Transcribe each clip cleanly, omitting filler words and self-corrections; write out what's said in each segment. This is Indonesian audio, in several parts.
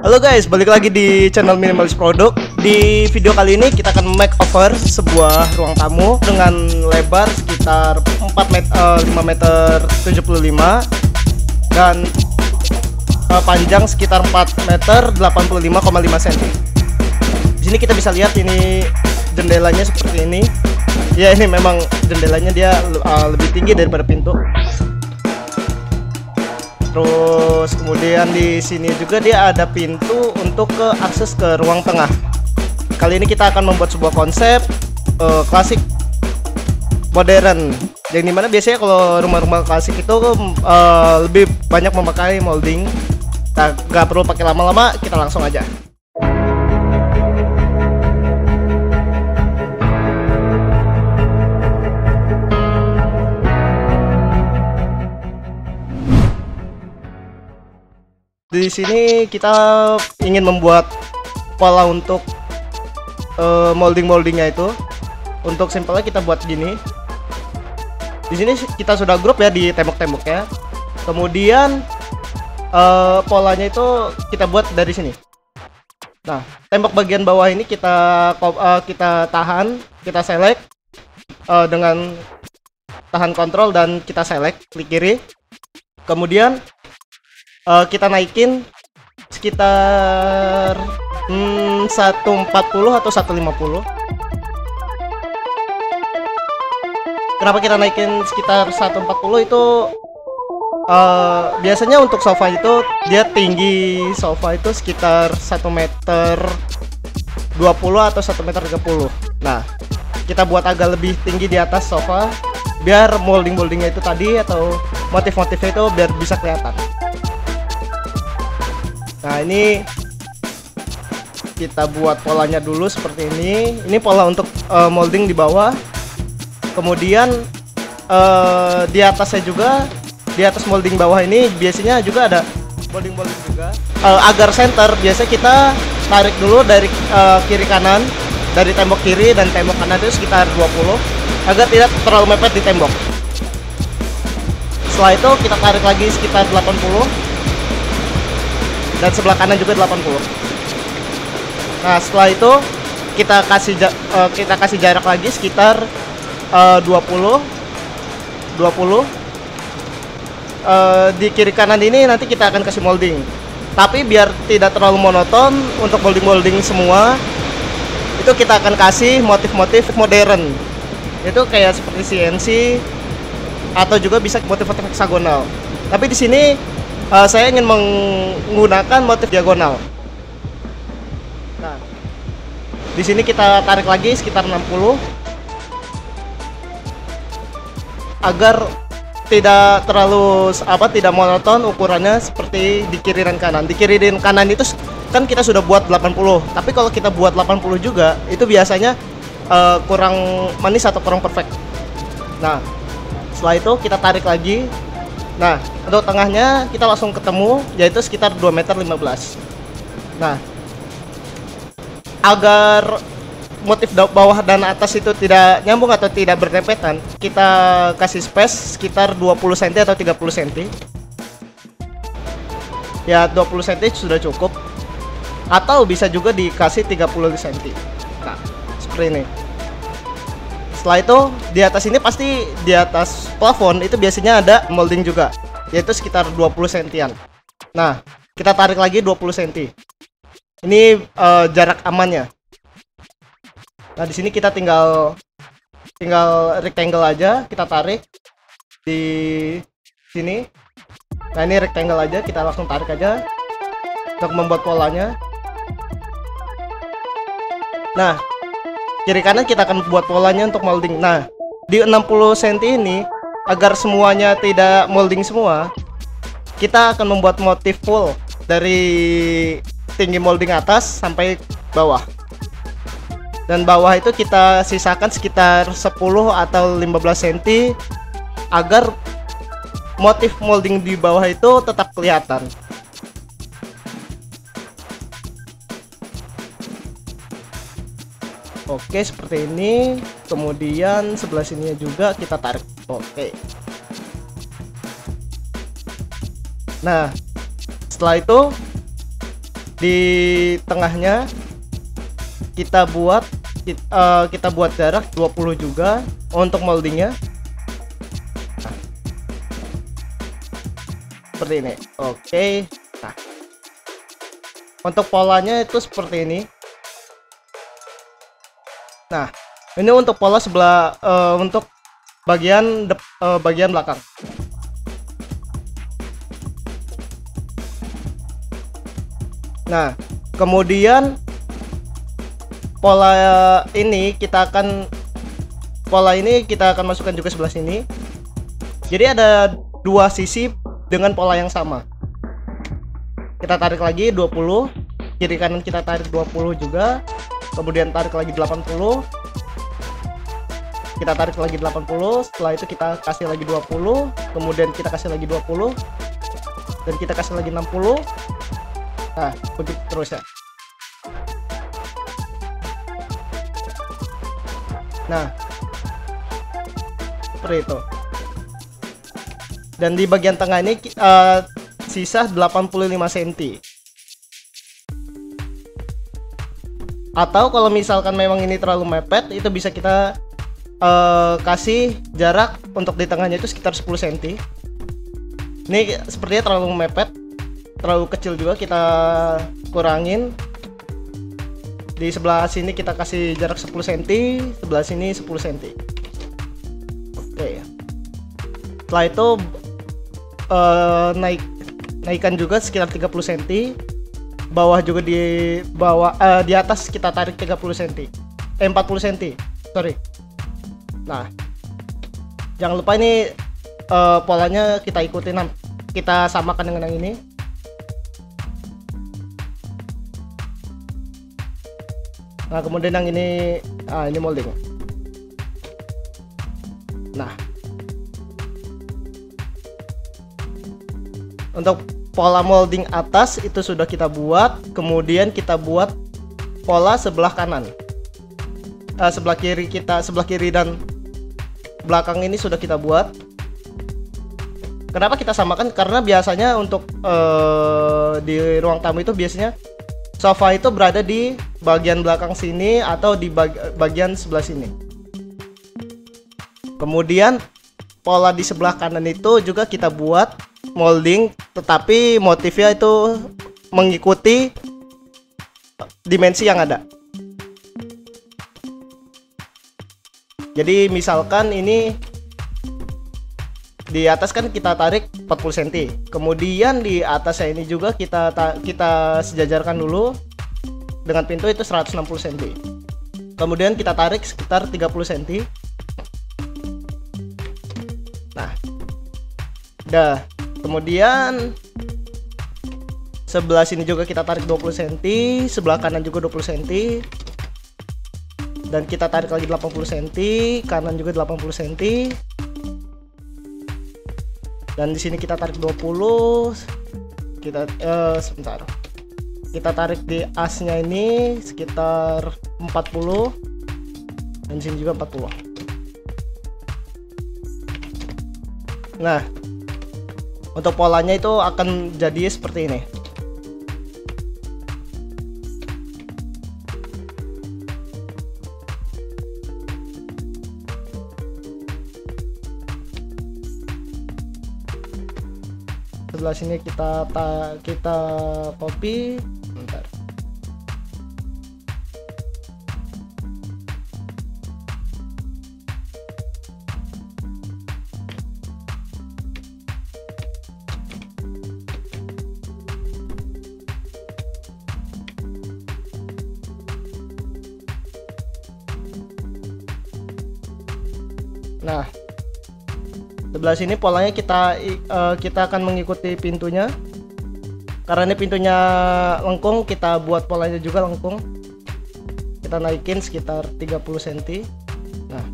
Halo guys, balik lagi di channel Minimalis Produk. Di video kali ini kita akan makeover sebuah ruang tamu dengan lebar sekitar 5 meter 75 dan panjang sekitar 4 meter 85,5 cm. Di sini kita bisa lihat ini jendelanya seperti ini. Ya, ini memang jendelanya dia lebih tinggi daripada pintu. Terus kemudian di sini juga dia ada pintu untuk akses ke ruang tengah. Kali ini kita akan membuat sebuah konsep klasik modern. Yang dimana biasanya kalau rumah-rumah klasik itu lebih banyak memakai molding. Nah, nggak perlu pakai lama-lama, kita langsung aja. Di sini kita ingin membuat pola untuk moldingnya itu. Untuk sampelnya kita buat gini. Di sini kita sudah grup ya di tembok-temboknya. Kemudian polanya itu kita buat dari sini. Nah, tembok bagian bawah ini kita tahan, kita select dengan tahan kontrol dan kita select klik kiri. Kemudian kita naikin sekitar 140 atau 150. Kenapa kita naikin sekitar 140 itu biasanya untuk sofa itu dia tinggi sofa itu sekitar 1 meter 20 atau 1 meter 30. Nah, kita buat agak lebih tinggi di atas sofa biar moldingnya itu tadi atau motif-motifnya itu biar bisa kelihatan. Nah, ini kita buat polanya dulu seperti ini. Ini pola untuk molding di bawah. Kemudian di atasnya juga, di atas molding bawah ini biasanya juga ada molding juga. Agar center, biasa kita tarik dulu dari kiri kanan, dari tembok kiri dan tembok kanan itu sekitar 20 agar tidak terlalu mepet di tembok. Setelah itu kita tarik lagi sekitar 80. Dan sebelah kanan juga 80. Nah, setelah itu kita kasih jarak lagi sekitar 20. Di kiri kanan ini nanti kita akan kasih molding. Tapi biar tidak terlalu monoton untuk molding semua, itu kita akan kasih motif-motif modern. Itu kayak seperti CNC atau juga bisa motif-motif heksagonal. Tapi di sini saya ingin menggunakan motif diagonal. Nah, di sini kita tarik lagi sekitar 60 agar tidak terlalu tidak monoton ukurannya seperti di kiri dan kanan. Di kiri dan kanan itu kan kita sudah buat 80. Tapi kalau kita buat 80 juga itu biasanya kurang manis atau kurang perfect. Nah, setelah itu kita tarik lagi. Nah, untuk tengahnya kita langsung ketemu, yaitu sekitar 2 meter 15. Nah, agar motif bawah dan atas itu tidak nyambung atau tidak berdempetan, kita kasih space sekitar 20 cm atau 30 cm. Ya, 20 cm sudah cukup. Atau bisa juga dikasih 30 cm. Nah, seperti ini. Setelah itu di atas ini pasti di atas plafon itu biasanya ada molding juga, yaitu sekitar 20 cm-an. Nah, kita tarik lagi 20 cm. Ini jarak amannya. Nah, di sini kita tinggal rectangle aja, kita tarik di sini. Nah, ini rectangle aja, kita langsung tarik aja untuk membuat polanya. Nah, kiri kanan kita akan buat polanya untuk molding. Nah, di 60 cm ini agar semuanya tidak molding semua, kita akan membuat motif full dari tinggi molding atas sampai bawah. Dan bawah itu kita sisakan sekitar 10 atau 15 cm agar motif molding di bawah itu tetap kelihatan. Oke, seperti ini. Kemudian sebelah sini juga kita tarik. Oke. Nah, setelah itu Di tengahnya kita buat jarak 20 juga untuk moldingnya. Seperti ini. Oke. Nah, untuk polanya itu seperti ini. Nah, ini untuk pola sebelah untuk bagian belakang. Nah, kemudian pola ini kita akan masukkan juga sebelah sini. Jadi ada dua sisi dengan pola yang sama. Kita tarik lagi 20, kiri kanan kita tarik 20 juga. Kemudian tarik lagi 80. Kita tarik lagi 80, setelah itu kita kasih lagi 20, kemudian kita kasih lagi 20 dan kita kasih lagi 60. Nah, begitu terus ya. Nah, seperti itu. Dan di bagian tengah ini sisa 85 cm. Atau kalau misalkan memang ini terlalu mepet, itu bisa kita kasih jarak untuk di tengahnya itu sekitar 10 cm. Ini sepertinya terlalu mepet, terlalu kecil juga, kita kurangin. Di sebelah sini kita kasih jarak 10 cm, sebelah sini 10 cm. Oke ya. Setelah itu naikkan juga sekitar 30 cm. Bawah juga di atas kita tarik 30 cm. 40 cm. Sorry. Nah, jangan lupa ini polanya kita ikutin, kita samakan dengan yang ini. Nah, kemudian yang ini molding. Nah, untuk pola molding atas itu sudah kita buat. Kemudian kita buat pola sebelah kanan, sebelah kiri dan belakang ini sudah kita buat. Kenapa kita samakan? Karena biasanya untuk di ruang tamu itu biasanya sofa itu berada di bagian belakang sini atau di bagian sebelah sini. Kemudian pola di sebelah kanan itu juga kita buat molding, tetapi motifnya itu mengikuti dimensi yang ada. Jadi misalkan ini di atas kan kita tarik 40 cm. Kemudian di atasnya ini juga kita sejajarkan dulu dengan pintu itu 160 cm. Kemudian kita tarik sekitar 30 cm. Nah, udah. Kemudian sebelah sini juga kita tarik 20 cm, sebelah kanan juga 20 cm. Dan kita tarik lagi 80 cm, kanan juga 80 cm. Dan di sini kita tarik 20. Sebentar. Kita tarik di asnya ini sekitar 40. Dan di sini juga 40. Nah, untuk polanya itu akan jadi seperti ini. Sebelah sini kita copy. Bentar. Nah, sebelah sini polanya kita akan mengikuti pintunya. Karena ini pintunya lengkung, kita buat polanya juga lengkung. Kita naikin sekitar 30 cm. Nah,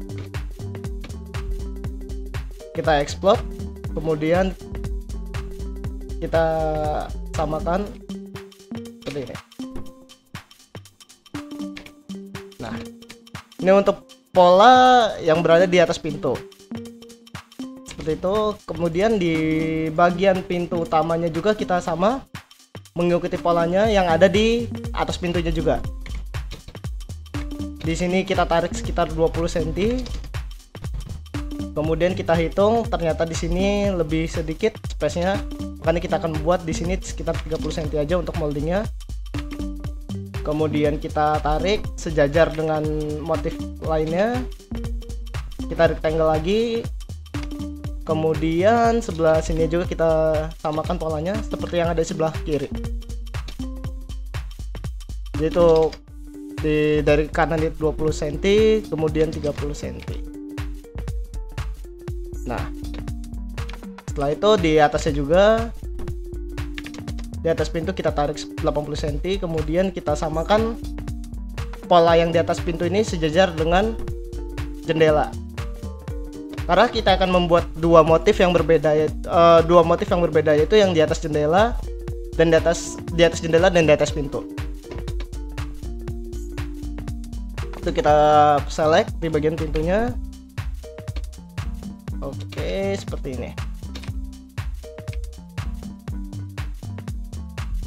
kita explode, kemudian kita samakan seperti ini. Nah, ini untuk pola yang berada di atas pintu seperti itu. Kemudian di bagian pintu utamanya juga kita sama, mengikuti polanya yang ada di atas pintunya juga. Di sini kita tarik sekitar 20 cm. Kemudian kita hitung, ternyata di sini lebih sedikit space-nya. Makanya kita akan buat di sini sekitar 30 cm aja untuk moldingnya. Kemudian kita tarik sejajar dengan motif lainnya. Kita rectangle lagi. Kemudian sebelah sini juga kita samakan polanya seperti yang ada di sebelah kiri. Jadi itu dari kanan itu 20 cm, kemudian 30 cm. Nah, setelah itu di atasnya juga, di atas pintu kita tarik 80 cm, kemudian kita samakan pola yang di atas pintu ini sejajar dengan jendela. Karena kita akan membuat dua motif yang berbeda, yaitu yang di atas jendela dan di atas jendela dan di atas pintu. Itu kita select di bagian pintunya. Oke, seperti ini.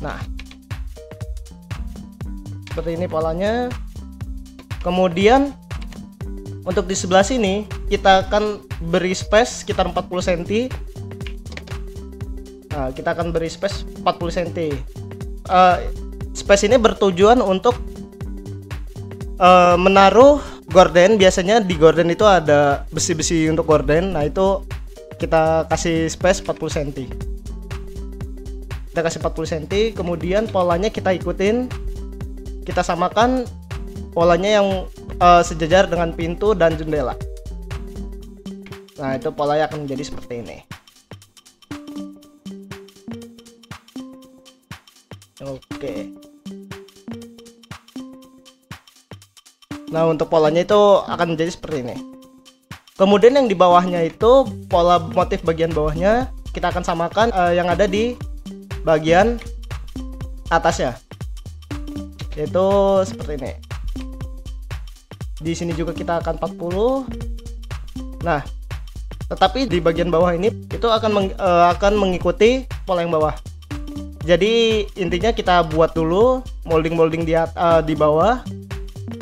Nah, seperti ini polanya. Kemudian untuk di sebelah sini kita akan beri space sekitar 40 cm. Nah, kita akan beri space 40 cm. Space ini bertujuan untuk menaruh gorden. Biasanya di gorden itu ada besi-besi untuk gorden. Nah, itu kita kasih space 40 cm. Kita kasih 40 cm, kemudian polanya kita ikutin. Kita samakan polanya yang sejajar dengan pintu dan jendela. Nah, itu polanya akan menjadi seperti ini. Oke. Nah, untuk polanya itu akan menjadi seperti ini. Kemudian yang di bawahnya itu pola motif bagian bawahnya kita akan samakan yang ada di bagian atasnya. Yaitu seperti ini. Di sini juga kita akan 40. Nah, tetapi di bagian bawah ini itu akan mengikuti pola yang bawah. Jadi intinya kita buat dulu molding di bawah.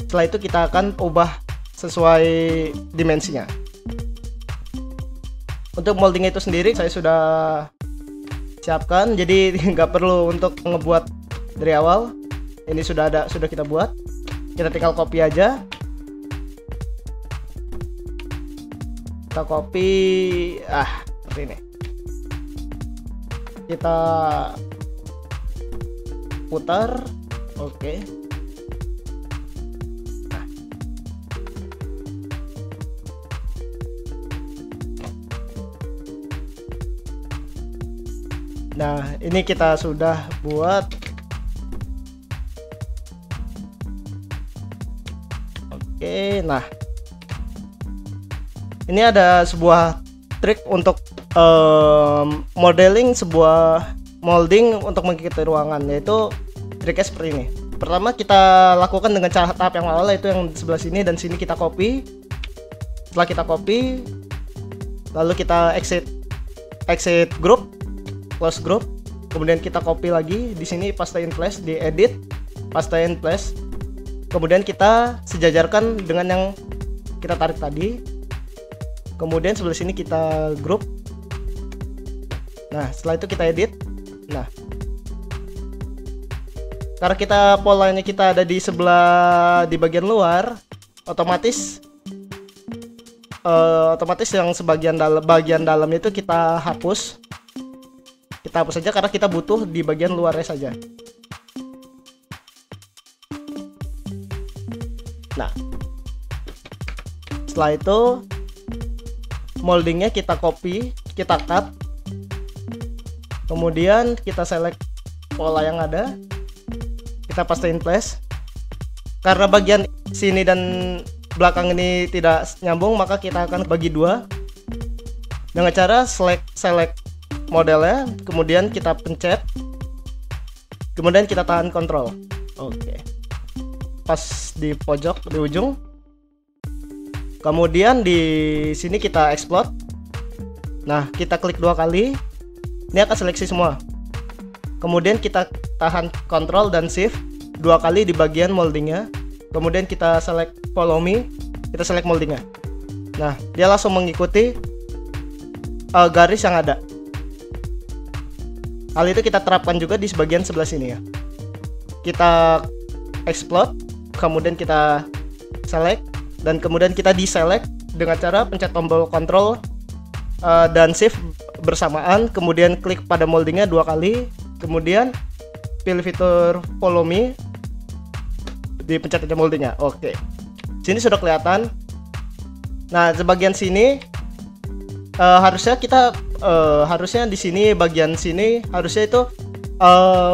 Setelah itu kita akan ubah sesuai dimensinya. Untuk molding itu sendiri saya sudah siapkan, jadi nggak perlu untuk ngebuat dari awal. Ini sudah kita buat. Kita tinggal copy aja. Kita copy seperti ini. Kita putar. Oke. Nah, ini kita sudah buat. Oke, nah ini ada sebuah trik untuk modeling sebuah molding untuk mengikuti ruangan, yaitu triknya seperti ini. Pertama kita lakukan dengan cara tahap yang awal, yaitu yang sebelah sini dan sini kita copy. Setelah kita copy, lalu kita exit group, close group, kemudian kita copy lagi di sini, paste in place, di edit, paste in place. Kemudian kita sejajarkan dengan yang kita tarik tadi. Kemudian sebelah sini kita group. Nah, setelah itu kita edit. Nah, karena polanya kita ada di bagian luar, otomatis yang bagian dalam itu kita hapus. Kita hapus saja karena kita butuh di bagian luarnya saja. Nah, setelah itu moldingnya kita copy, kita cut, kemudian kita select pola yang ada, kita paste in place. Karena bagian sini dan belakang ini tidak nyambung, maka kita akan bagi dua dengan cara select modelnya, kemudian kita pencet, kemudian kita tahan kontrol. Oke. Pas di pojok di ujung. Kemudian di sini kita explode. Nah, kita klik 2 kali. Ini akan seleksi semua. Kemudian kita tahan Ctrl dan Shift 2 kali di bagian moldingnya. Kemudian kita select follow me, kita select moldingnya. Nah, dia langsung mengikuti garis yang ada. Hal itu kita terapkan juga di bagian sebelah sini ya. Kita explode, kemudian kita select, dan kemudian kita deselect dengan cara pencet tombol Ctrl dan Shift bersamaan, kemudian klik pada moldingnya 2 kali, kemudian pilih fitur follow me, dipencet aja moldingnya. Oke, sini sudah kelihatan. Nah, sebagian sini harusnya kita harusnya di sini bagian sini harusnya itu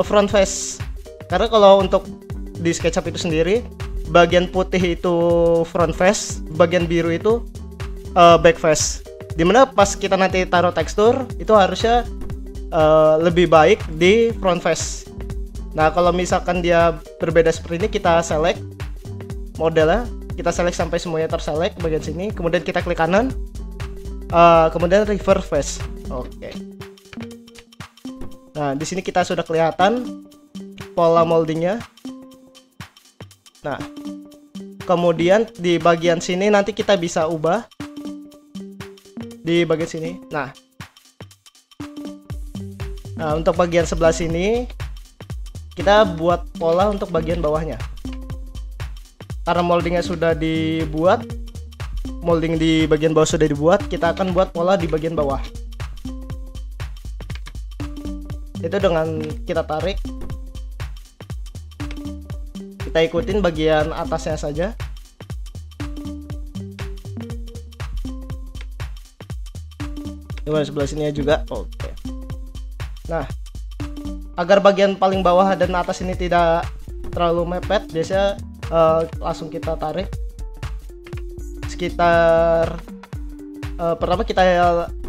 front face, karena kalau untuk di SketchUp itu sendiri bagian putih itu front face, bagian biru itu back face. Dimana pas kita nanti taruh tekstur itu harusnya lebih baik di front face. Nah, kalau misalkan dia berbeda seperti ini, kita select modelnya, kita select sampai semuanya terselect bagian sini, kemudian kita klik kanan, kemudian reverse face. Oke. Nah, di sini kita sudah kelihatan pola moldingnya. Nah, kemudian di bagian sini nanti kita bisa ubah di bagian sini. Nah, untuk bagian sebelah sini kita buat pola untuk bagian bawahnya. Karena moldingnya sudah dibuat, molding di bagian bawah sudah dibuat, kita akan buat pola di bagian bawah. Itu dengan kita tarik, kita ikutin bagian atasnya saja. Coba sebelah sini juga. Oke. Nah, agar bagian paling bawah dan atas ini tidak terlalu mepet, biasanya langsung kita tarik sekitar pertama kita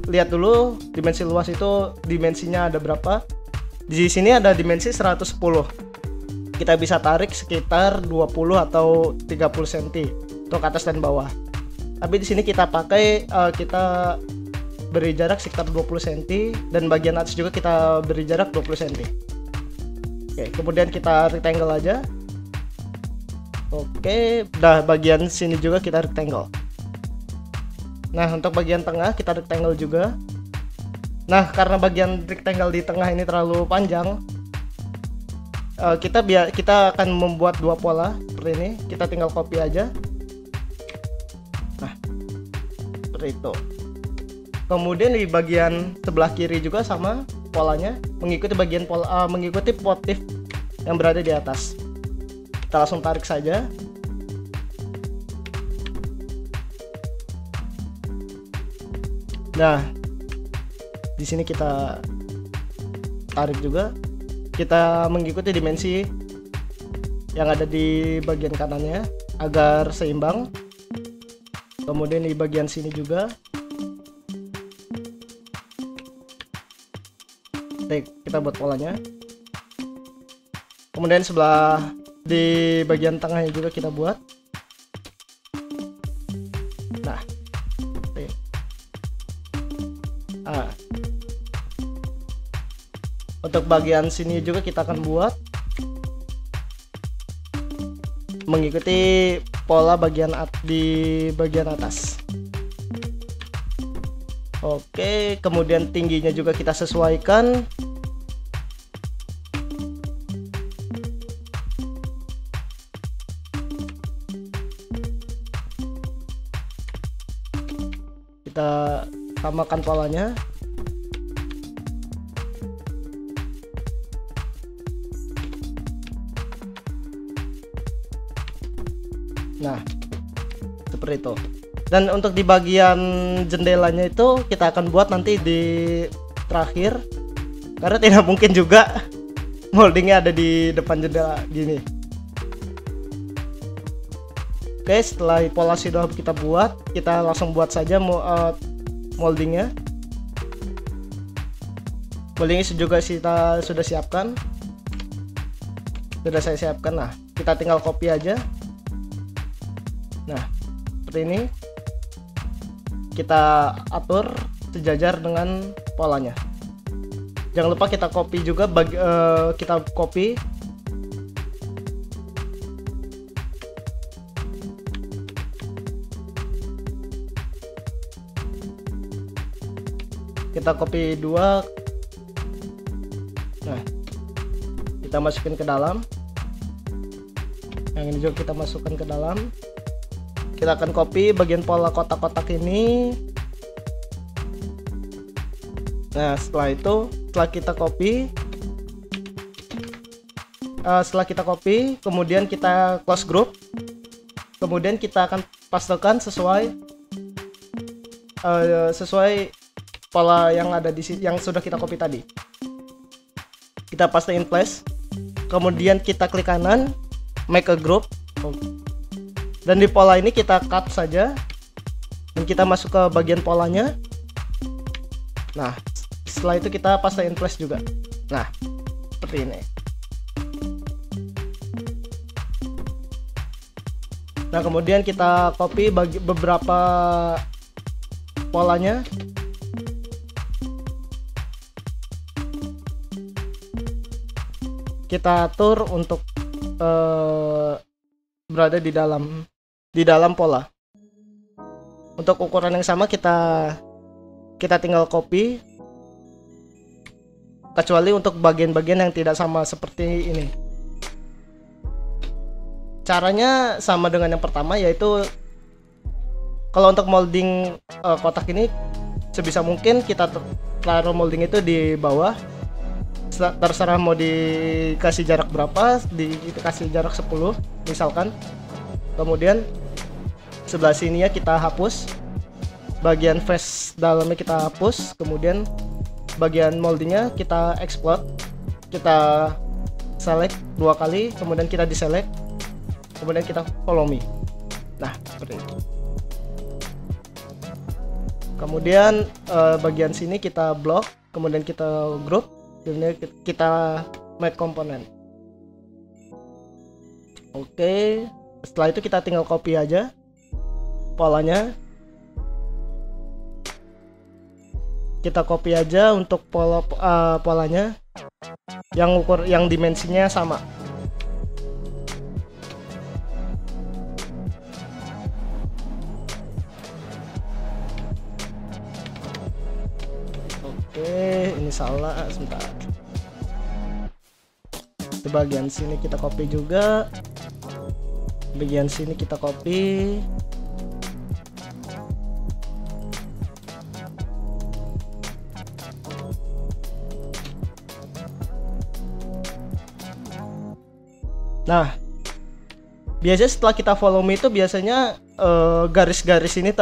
lihat dulu dimensi luas itu dimensinya ada berapa. Di sini ada dimensi 110. Kita bisa tarik sekitar 20 atau 30 cm untuk atas dan bawah. Tapi di sini kita pakai kita beri jarak sekitar 20 cm, dan bagian atas juga kita beri jarak 20 cm. Oke, kemudian kita rectangle aja. Oke, udah bagian sini juga kita rectangle. Nah, untuk bagian tengah kita rectangle juga. Nah, karena bagian rectangle di tengah ini terlalu panjang, kita akan membuat 2 pola seperti ini. Kita tinggal copy aja. Nah, seperti itu. Kemudian di bagian sebelah kiri juga sama polanya, mengikuti bagian pola, mengikuti motif yang berada di atas. Kita langsung tarik saja. Nah, di sini kita tarik juga. Kita mengikuti dimensi yang ada di bagian kanannya agar seimbang. Kemudian di bagian sini juga. Kita buat polanya. Kemudian sebelah di bagian tengahnya juga kita buat. Nah, untuk bagian sini juga kita akan buat mengikuti pola bagian di bagian atas. Oke, kemudian tingginya juga kita sesuaikan. Kita samakan polanya. Nah, seperti itu. Dan untuk di bagian jendelanya itu kita akan buat nanti di terakhir, karena tidak mungkin juga moldingnya ada di depan jendela gini. Oke, setelah pola sudah kita buat, kita langsung buat saja moldingnya. Moldingnya juga kita sudah siapkan. Sudah saya siapkan. Nah, kita tinggal copy aja. Nah, seperti ini. Kita atur sejajar dengan polanya. Jangan lupa kita copy juga kita copy dua. Nah, kita masukin ke dalam. Yang ini juga kita masukkan ke dalam. Kita akan copy bagian pola kotak-kotak ini. Nah, setelah itu, setelah kita copy, kemudian kita close group. Kemudian kita akan pastekan sesuai pola yang ada di sini, yang sudah kita copy tadi. Kita paste in place. Kemudian kita klik kanan, make a group. Dan di pola ini kita cut saja. Dan kita masuk ke bagian polanya. Nah, setelah itu kita paste in place juga. Nah, seperti ini. Nah, kemudian kita copy beberapa polanya. Kita atur untuk berada di dalam pola. Untuk ukuran yang sama kita tinggal copy, kecuali untuk bagian-bagian yang tidak sama seperti ini. Caranya sama dengan yang pertama, yaitu kalau untuk molding kotak ini sebisa mungkin kita taruh molding itu di bawah. Terserah mau dikasih jarak berapa, dikasih jarak 10 misalkan. Kemudian sebelah sini ya kita hapus, bagian face dalamnya kita hapus, kemudian bagian moldingnya kita explode, kita select 2 kali, kemudian kita deselect, kemudian kita follow me. Nah, seperti itu. Kemudian bagian sini kita block, kemudian kita group, kemudian kita make komponen. Oke, setelah itu kita tinggal copy aja polanya. Kita copy aja untuk polanya yang dimensinya sama. Oke, ini salah, sebentar. Di bagian sini kita copy juga. Bagian sini kita copy. Nah, biasanya setelah kita follow me itu biasanya garis-garis ini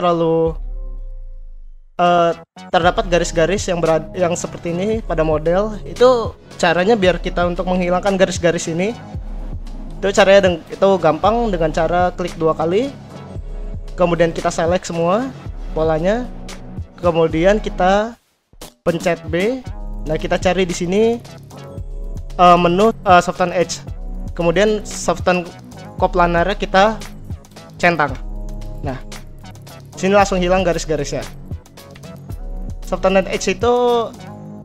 terdapat garis-garis yang seperti ini pada model. Itu caranya biar kita untuk menghilangkan garis-garis ini. Itu caranya itu gampang dengan cara klik 2 kali. Kemudian kita select semua polanya. Kemudian kita pencet B. Nah, kita cari di sini menu soften edge. Kemudian soften coplanarnya kita centang. Nah, sini langsung hilang garis-garisnya. Soften edge itu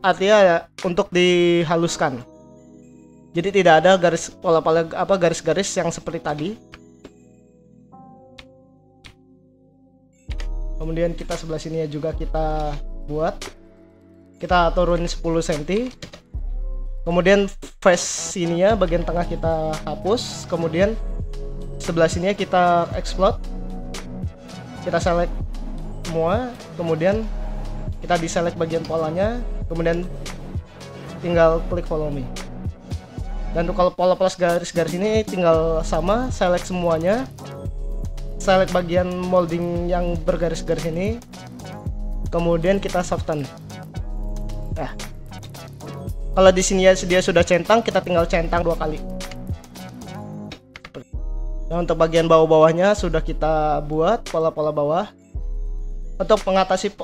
artinya untuk dihaluskan. Jadi tidak ada garis-garis yang seperti tadi. Kemudian kita sebelah sini juga kita buat. Kita turunin 10 cm. Kemudian face sininya bagian tengah kita hapus. Kemudian sebelah sininya kita explode. Kita select semua. Kemudian kita deselect bagian polanya, kemudian tinggal klik follow me. Dan untuk kalau pola plus garis-garis ini tinggal sama, select semuanya, select bagian molding yang bergaris-garis ini, kemudian kita soften. Nah, kalau di sini ya dia sudah centang, kita tinggal centang 2 kali. Nah, untuk bagian bawah-bawahnya sudah kita buat pola-pola bawah. Untuk mengatasi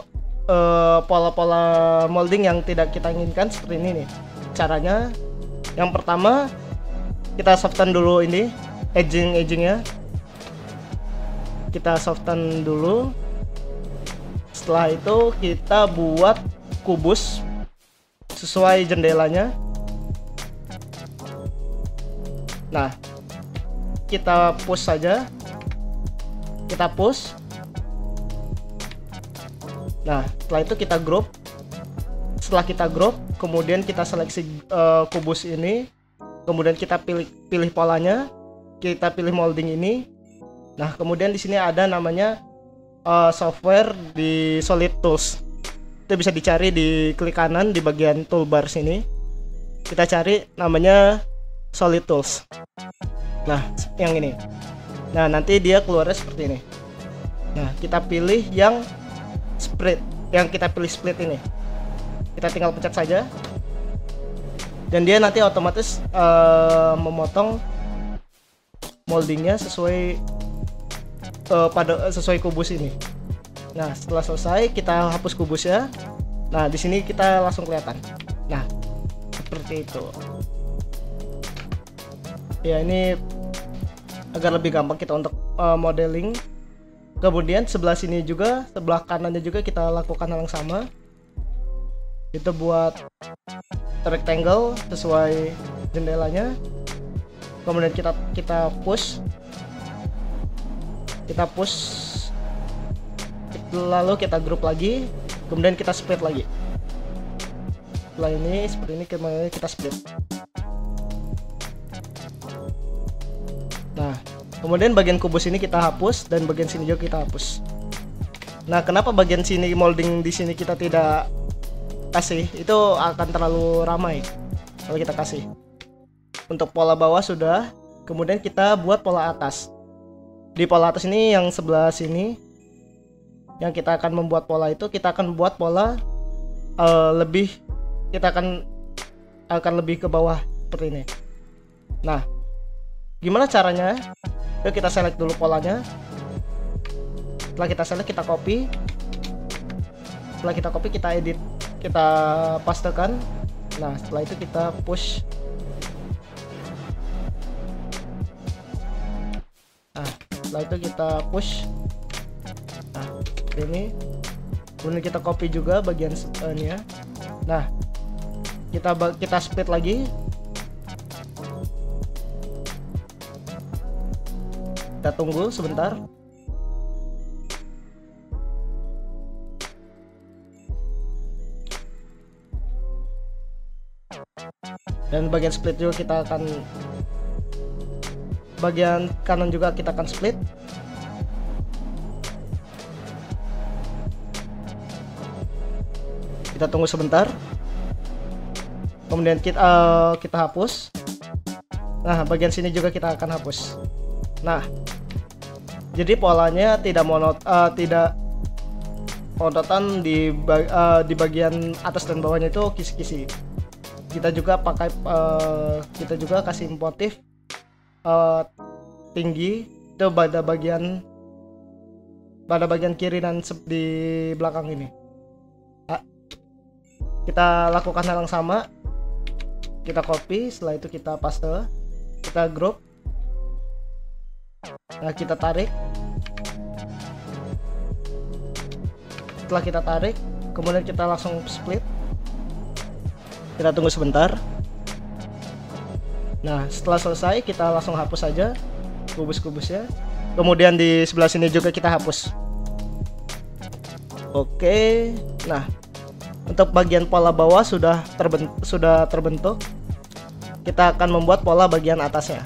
pola-pola molding yang tidak kita inginkan seperti ini nih caranya. Yang pertama kita soften dulu ini edgingnya, kita soften dulu. Setelah itu kita buat kubus sesuai jendelanya. Nah, kita push saja. Kita push. Nah, setelah itu kita group. Setelah kita group, kemudian kita seleksi kubus ini. Kemudian kita pilih polanya. Kita pilih molding ini. Nah, kemudian di sini ada namanya software di Solid Tools. Itu bisa dicari di klik kanan di bagian toolbar sini. Kita cari namanya Solid Tools. Nah, yang ini. Nah, nanti dia keluarnya seperti ini. Nah, kita pilih yang split, yang kita pilih split ini. Kita tinggal pencet saja. Dan dia nanti otomatis memotong moldingnya sesuai sesuai kubus ini. Nah, setelah selesai kita hapus kubusnya. Nah, di sini kita langsung kelihatan. Nah, seperti itu. Ya, ini agar lebih gampang kita untuk modeling. Kemudian sebelah sini juga, sebelah kanannya juga kita lakukan hal yang sama. Itu buat rectangle sesuai jendelanya. Kemudian kita push. Kita push. Lalu kita group lagi, kemudian kita split lagi. Setelah ini seperti ini, kemudian kita split. Nah, kemudian bagian kubus ini kita hapus dan bagian sini juga kita hapus. Nah, kenapa bagian sini molding di sini kita tidak kasih? Itu akan terlalu ramai kalau kita kasih. Untuk pola bawah sudah, kemudian kita buat pola atas. Di pola atas ini yang sebelah sini, yang kita akan membuat pola itu, kita akan buat pola lebih, kita akan lebih ke bawah seperti ini. Nah, gimana caranya? Yuk kita select dulu polanya. Setelah kita select, kita copy. Setelah kita copy, kita edit, kita pastekan. Nah, setelah itu kita push. Nah, setelah itu kita push. Nah, ini. Kemudian kita copy juga bagian ini ya. Nah, kita split lagi. Kita tunggu sebentar. Dan bagian split juga kita akan, bagian kanan juga kita akan split. Kita tunggu sebentar. Kemudian kita hapus. Nah, bagian sini juga kita akan hapus. Nah, jadi polanya tidak monoton di bagian atas dan bawahnya itu kisi-kisi. Kita juga pakai kita juga kasih motif tinggi itu pada bagian kiri dan di belakang ini. Kita lakukan hal yang sama. Kita copy, setelah itu kita paste, kita group. Nah, kita tarik. Setelah kita tarik, kemudian kita langsung split. Kita tunggu sebentar. Nah, setelah selesai kita langsung hapus saja kubus-kubusnya. Kemudian di sebelah sini juga kita hapus. Oke. Nah, untuk bagian pola bawah sudah terbentuk. Kita akan membuat pola bagian atasnya.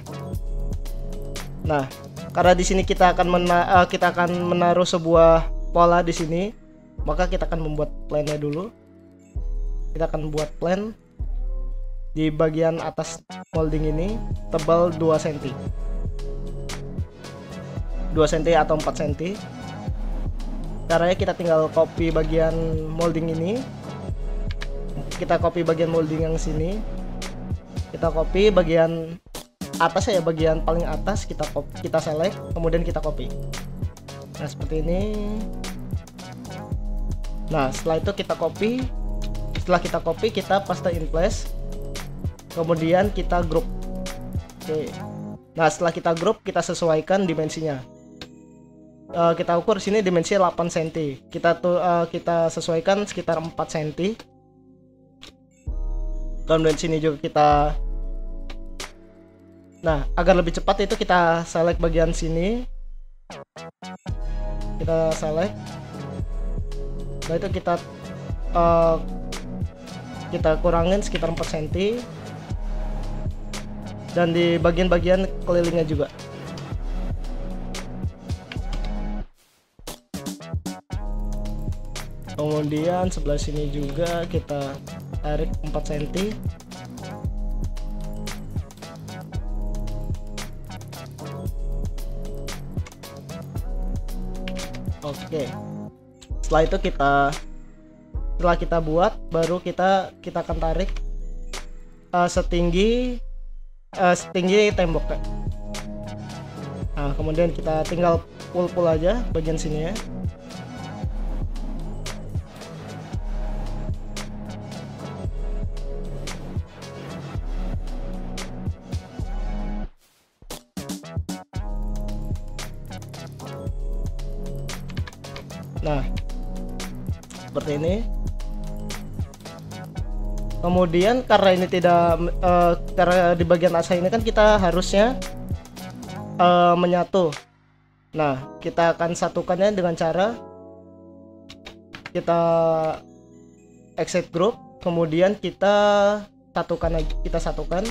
Nah, karena di sini kita akan menaruh sebuah pola di sini, maka kita akan membuat plan-nya dulu. Kita akan buat plan di bagian atas molding ini, tebal 2 cm. 2 cm atau 4 cm. Caranya kita tinggal copy bagian molding ini. Kita copy bagian molding yang sini. Kita copy bagian atas ya, bagian paling atas kita select, kemudian kita copy. Nah, seperti ini. Nah, setelah itu kita copy. Setelah kita copy, kita paste in place. Kemudian kita group. Oke. Nah, setelah kita group, kita sesuaikan dimensinya. Kita ukur sini dimensi 8 cm. Kita sesuaikan sekitar 4 cm. Kemudian sini juga kita, nah agar lebih cepat itu kita select bagian sini, kita select. Nah itu kita kurangin sekitar 4 cm, dan di bagian-bagian kelilingnya juga. Kemudian sebelah sini juga kita tarik 4 cm. Oke. Setelah itu setelah kita buat, baru kita akan tarik setinggi tembok ya. Nah kemudian kita tinggal pull aja bagian sini ya. Nah seperti ini. Kemudian karena ini karena di bagian asa ini kan kita harusnya menyatu. Nah kita akan satukannya dengan cara kita exit group, kemudian kita satukan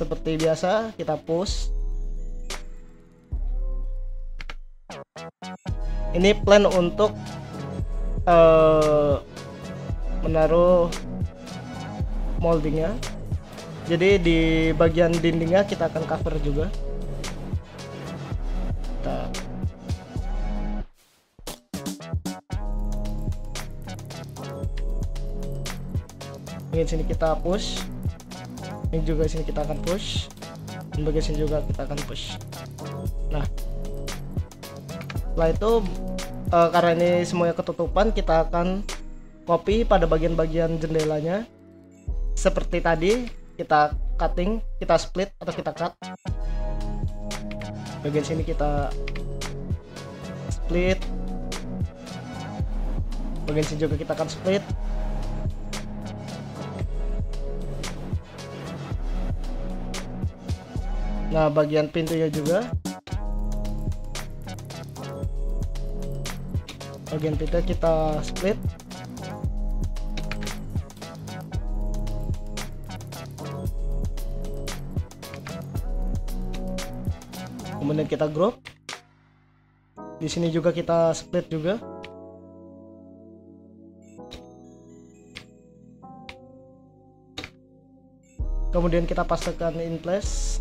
seperti biasa, kita push. Ini plan untuk menaruh moldingnya. Jadi di bagian dindingnya kita akan cover juga. Ini sini kita push, ini juga sini kita akan push, dan bagian sini juga kita akan push. Nah setelah itu karena ini semuanya ketutupan, kita akan copy pada bagian-bagian jendelanya seperti tadi. Kita cutting, kita split atau kita cut. Bagian sini kita split, bagian sini juga kita akan split. Nah bagian pintunya juga, bagian pintu kita split. Kemudian kita group. Di sini juga kita split juga. Kemudian kita pastekan in place.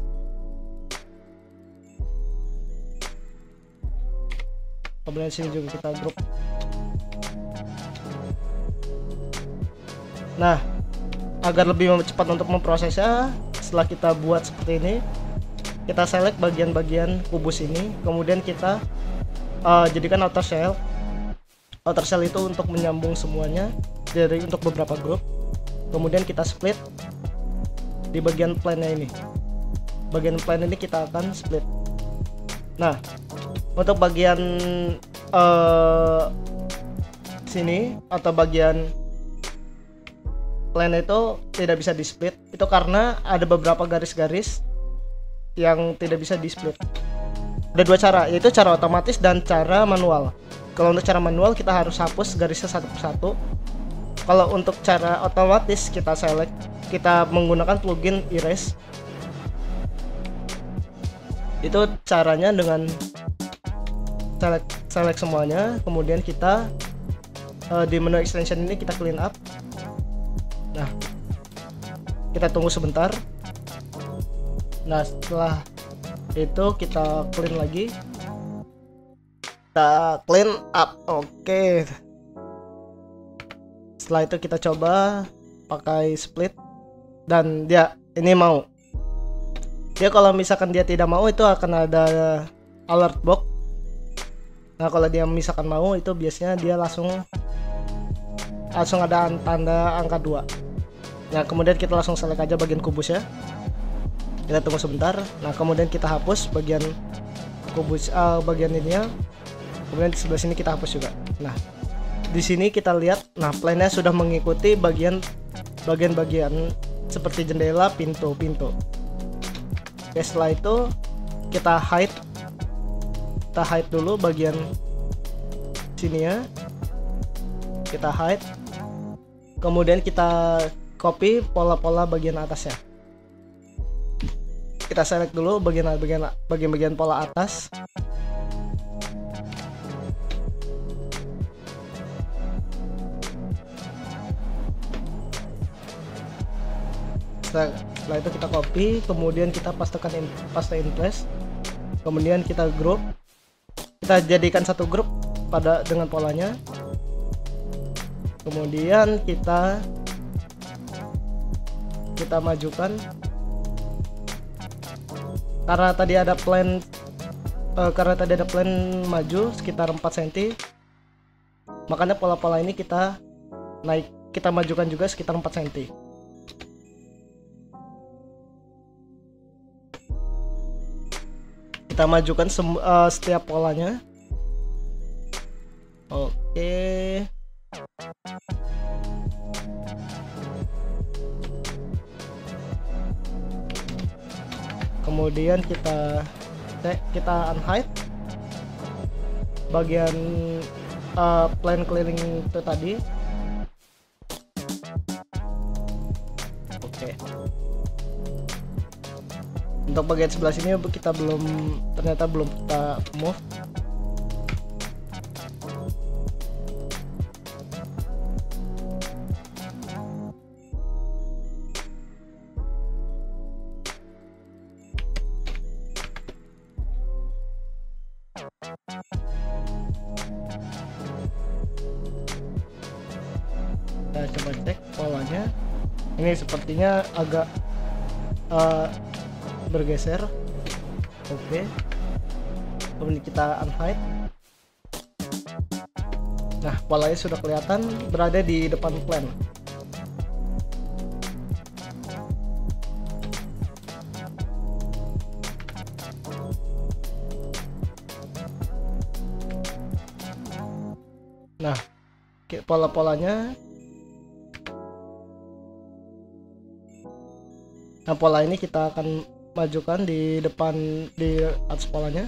Kemudian sini juga kita group. Nah, agar lebih cepat untuk memprosesnya, setelah kita buat seperti ini, kita select bagian-bagian kubus ini, kemudian kita jadikan outer shell. Outer shell itu untuk menyambung semuanya untuk beberapa grup. Kemudian kita split di bagian plane-nya ini. Bagian plane ini kita akan split. Nah, untuk bagian sini atau bagian plane itu tidak bisa di split. Itu karena ada beberapa garis-garis yang tidak bisa di split. Ada dua cara, yaitu cara otomatis dan cara manual. Kalau untuk cara manual kita harus hapus garisnya satu persatu. Kalau untuk cara otomatis kita menggunakan plugin erase. Itu caranya dengan select semuanya, kemudian kita di menu extension ini kita clean up. Nah, kita tunggu sebentar. Nah setelah itu kita clean lagi, kita clean up. Oke. Setelah itu kita coba pakai split, dan dia ini mau. Dia kalau misalkan dia tidak mau, itu akan ada alert box. Nah kalau dia misalkan mau, itu biasanya dia langsung ada tanda angka 2. Nah kemudian kita langsung select aja bagian kubus ya. Kita tunggu sebentar. Nah kemudian kita hapus bagian kubus, bagian ininya. Kemudian di sebelah sini kita hapus juga. Nah di sini kita lihat, nah plane-nya sudah mengikuti bagian bagian-bagian seperti jendela, pintu. Oke, setelah itu kita hide dulu bagian sini ya, kita hide, kemudian kita copy pola-pola bagian atasnya. Kita select dulu bagian pola atas. Setelah itu kita copy, kemudian kita paste in place, kemudian kita group, kita jadikan satu grup dengan polanya, kemudian kita majukan karena tadi ada plan maju sekitar 4 cm, makanya pola-pola ini kita majukan juga sekitar 4 cm. Kita majukan setiap polanya. Oke. Kemudian kita unhide bagian plan keliling itu tadi. Oke. Untuk bagian sebelah sini ternyata belum kita move. Kita coba cek polanya. Ini sepertinya agak bergeser. Oke. Kemudian kita unhide. Nah, polanya sudah kelihatan berada di depan plan. Nah, pola-polanya. Nah, pola ini kita akan majukan di depan di atas polanya.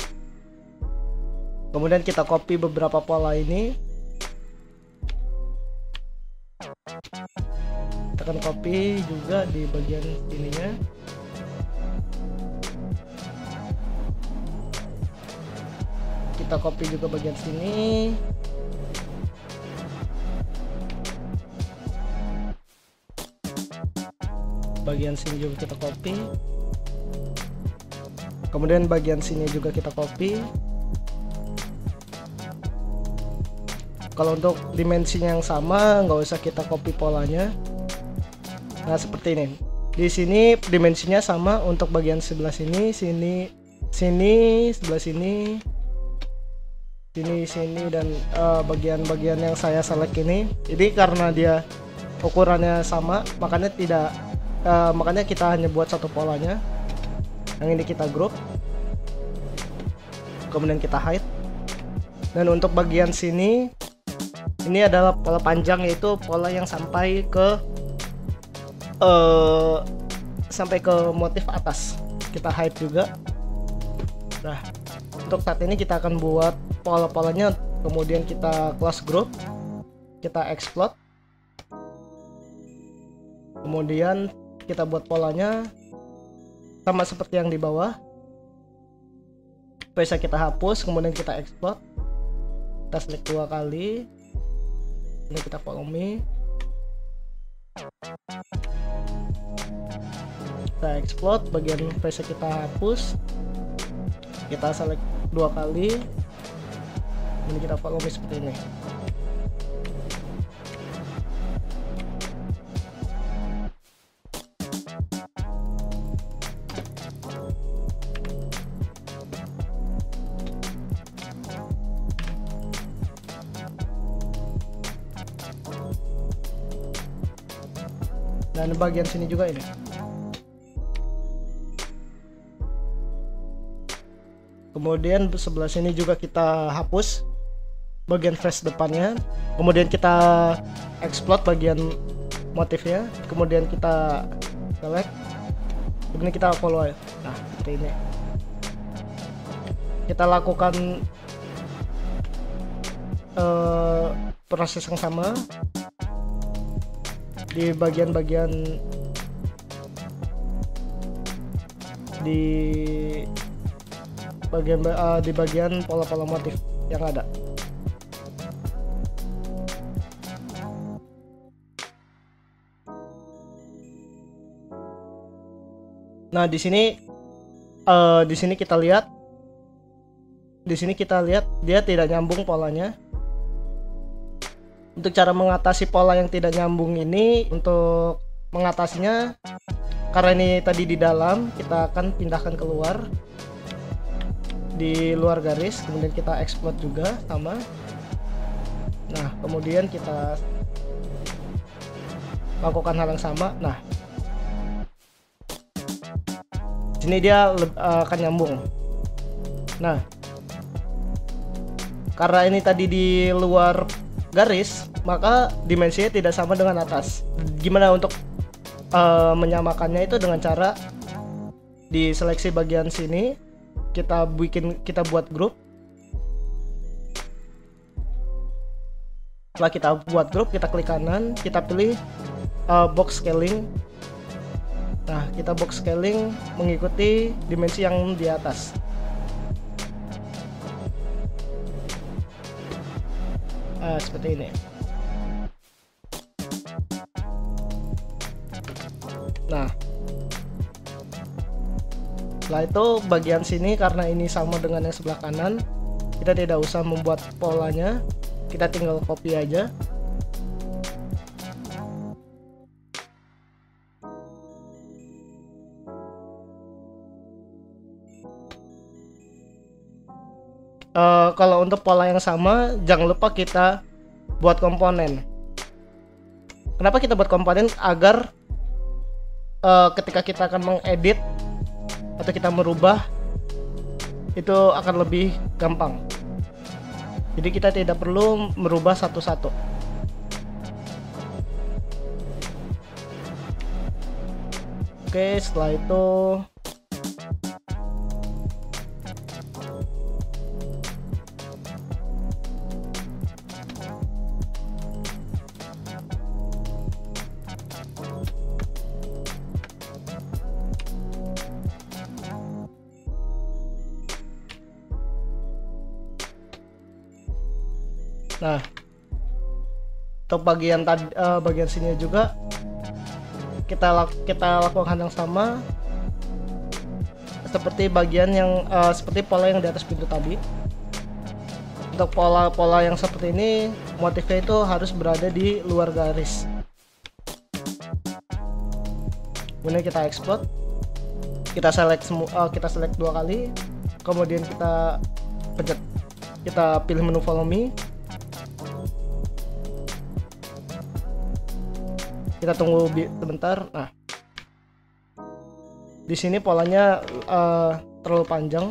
Kemudian kita copy beberapa pola ini. Kita akan copy juga di bagian ininya. Kita copy juga bagian sini. Bagian sini juga kita copy. Kemudian bagian sini juga kita copy. Kalau untuk dimensinya yang sama, nggak usah kita copy polanya. Nah, seperti ini. Di sini dimensinya sama untuk bagian sebelah sini, sebelah sini, dan bagian-bagian yang saya select ini. Jadi karena dia ukurannya sama, makanya kita hanya buat satu polanya. Yang ini kita group, kemudian kita hide. Dan untuk bagian sini, ini adalah pola panjang, yaitu pola yang sampai ke motif atas. Kita hide juga. Nah, untuk saat ini kita akan buat pola-polanya, kemudian kita close group, kita explode, kemudian kita buat polanya sama seperti yang di bawah. Bisa kita hapus, kemudian kita explode, kita select 2 kali, ini kita follow me, kita explode, bagian bisa kita hapus, kita select 2 kali, ini kita follow me seperti ini. Dan bagian sini juga ini. Kemudian sebelah sini juga kita hapus bagian face depannya. Kemudian kita explode bagian motifnya, kemudian kita select, kemudian kita follow. Nah seperti ini. Kita lakukan proses yang sama di bagian-bagian di bagian pola-pola motif yang ada. Nah di sini kita lihat, dia tidak nyambung polanya. Untuk cara mengatasi pola yang tidak nyambung ini, untuk mengatasinya, karena ini tadi di dalam, kita akan pindahkan keluar di luar garis, kemudian kita exploit juga sama. Nah kemudian kita lakukan hal yang sama. Nah sini dia akan nyambung. Nah karena ini tadi di luar garis, maka dimensinya tidak sama dengan atas. Gimana untuk menyamakannya? Itu dengan cara di seleksi bagian sini, kita buat grup. Setelah kita buat grup, kita klik kanan, kita pilih box scaling. Nah kita box scaling mengikuti dimensi yang di atas. Seperti ini. Nah setelah itu bagian sini, karena ini sama dengan yang sebelah kanan, kita tidak usah membuat polanya, kita tinggal copy aja. Kalau untuk pola yang sama, jangan lupa kita buat komponen. Kenapa kita buat komponen? Agar ketika kita akan mengedit atau kita merubah, itu akan lebih gampang. Jadi kita tidak perlu merubah satu-satu. Oke, setelah itu nah, untuk bagian sini juga kita lakukan yang sama seperti bagian yang seperti pola yang di atas pintu tadi. Untuk pola-pola yang seperti ini, motifnya itu harus berada di luar garis. Kemudian kita export, kita select dua kali, kemudian kita pencet, kita pilih menu follow me. Kita tunggu sebentar. Nah, di sini polanya terlalu panjang.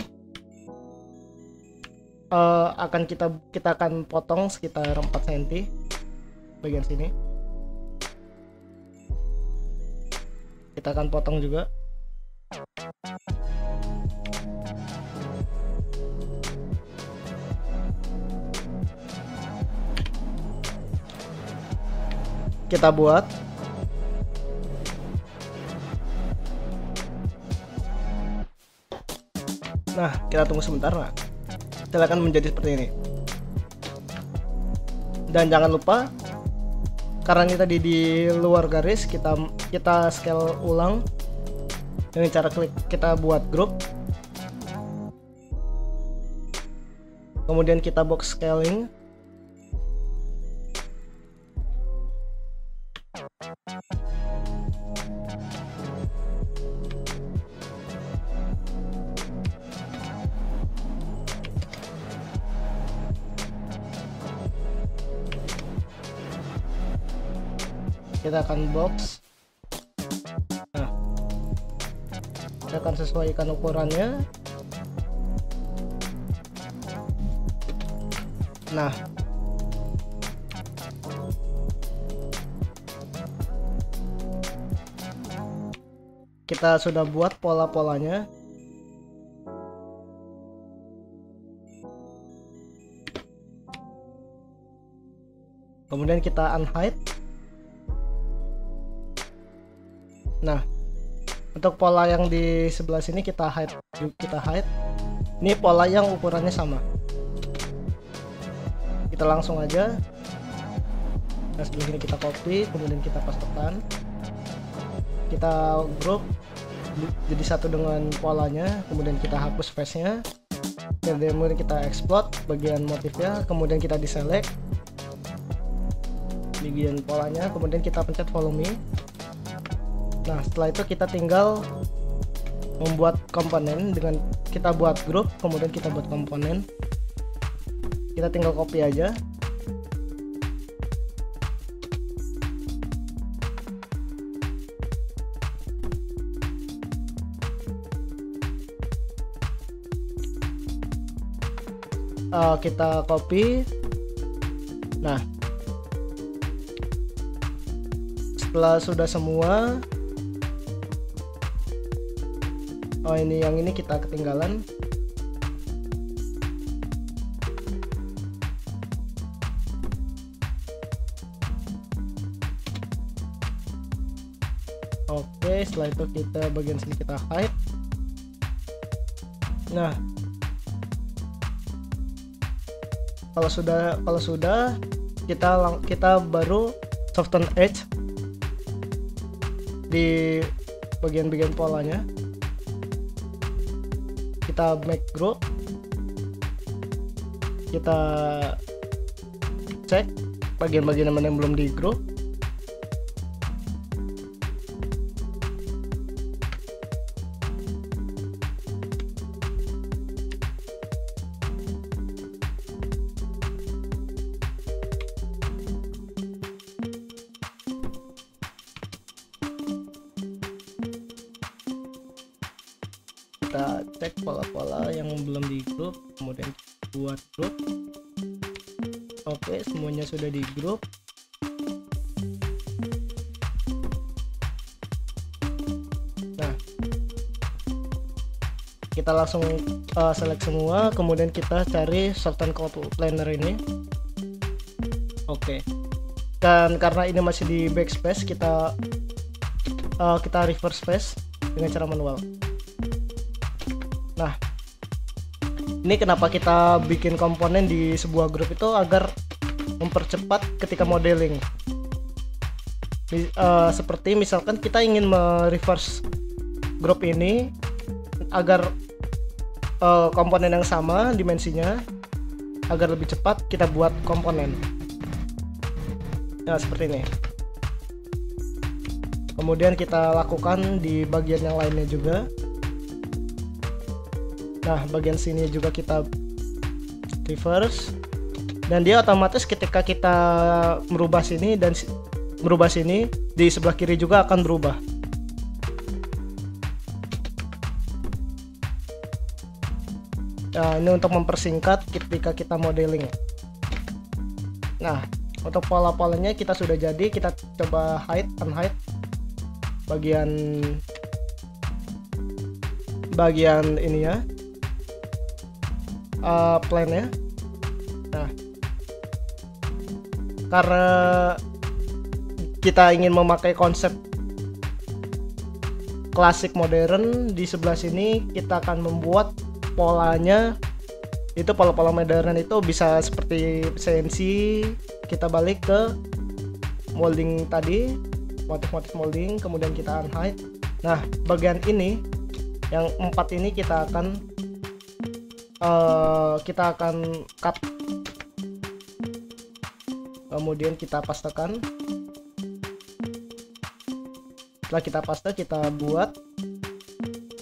Kita akan potong sekitar 4 cm bagian sini. Kita akan potong juga. Kita buat. Nah, kita tunggu sebentar. Nah, silakan menjadi seperti ini. Dan jangan lupa, karena ini tadi di luar garis, kita scale ulang dengan cara klik, kita buat grup, kemudian kita box scaling. Kita akan box. Nah, kita akan sesuaikan ukurannya. Nah, kita sudah buat pola-polanya. Kemudian kita unhide. Nah, untuk pola yang di sebelah sini kita hide. Ini pola yang ukurannya sama. Kita langsung aja. Nah, sebelah ini kita copy, kemudian kita pastekan. Kita group jadi satu dengan polanya, kemudian kita hapus face-nya. Kemudian kita export bagian motifnya, kemudian kita deselect bagian polanya, kemudian kita pencet volume. Nah, setelah itu kita tinggal membuat komponen dengan kita buat group, kemudian kita buat komponen. Kita tinggal copy aja. Kita copy. Nah, setelah sudah semua, ini yang ini kita ketinggalan. Oke, setelah itu kita bagian sini kita hide. Nah, kalau sudah kita baru soften edge di bagian-bagian polanya. Kita make group, kita cek bagian-bagian mana yang belum di group. Kita cek pola-pola yang belum di grup, kemudian buat grup. Oke, semuanya sudah di grup. Nah, kita langsung select semua, kemudian kita cari soften planner ini. Oke, dan karena ini masih di backspace, kita reverse space dengan cara manual. Nah, ini kenapa kita bikin komponen di sebuah grup itu agar mempercepat ketika modeling. Seperti misalkan kita ingin mereverse grup ini agar komponen yang sama dimensinya, agar lebih cepat kita buat komponen. Nah, seperti ini. Kemudian kita lakukan di bagian yang lainnya juga. Nah, bagian sini juga kita reverse, dan dia otomatis ketika kita merubah sini dan merubah sini, di sebelah kiri juga akan berubah. Nah, ini untuk mempersingkat ketika kita modeling. Nah, untuk pola-polanya kita sudah jadi, kita coba hide, unhide bagian ini ya, plan-nya. Nah, karena kita ingin memakai konsep klasik modern, di sebelah sini kita akan membuat polanya itu, pola-pola modern itu bisa seperti CNC. Kita balik ke molding tadi, motif-motif molding, kemudian kita unhide. Nah, bagian ini yang 4 ini kita akan cut, kemudian kita pastekan. Setelah kita paste, kita buat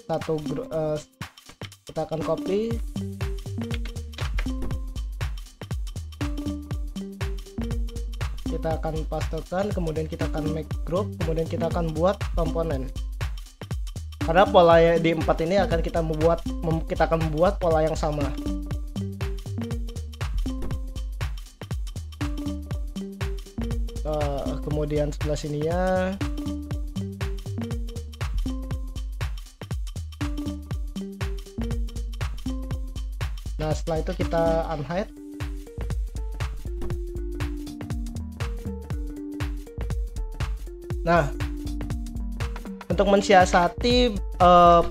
satu kita akan copy, kita akan pastekan, kemudian kita akan make group, kemudian kita akan buat komponen. Karena pola di 4 ini akan kita akan membuat pola yang sama. Kemudian sebelah sininya Nah setelah itu kita unhide. Nah untuk mensiasati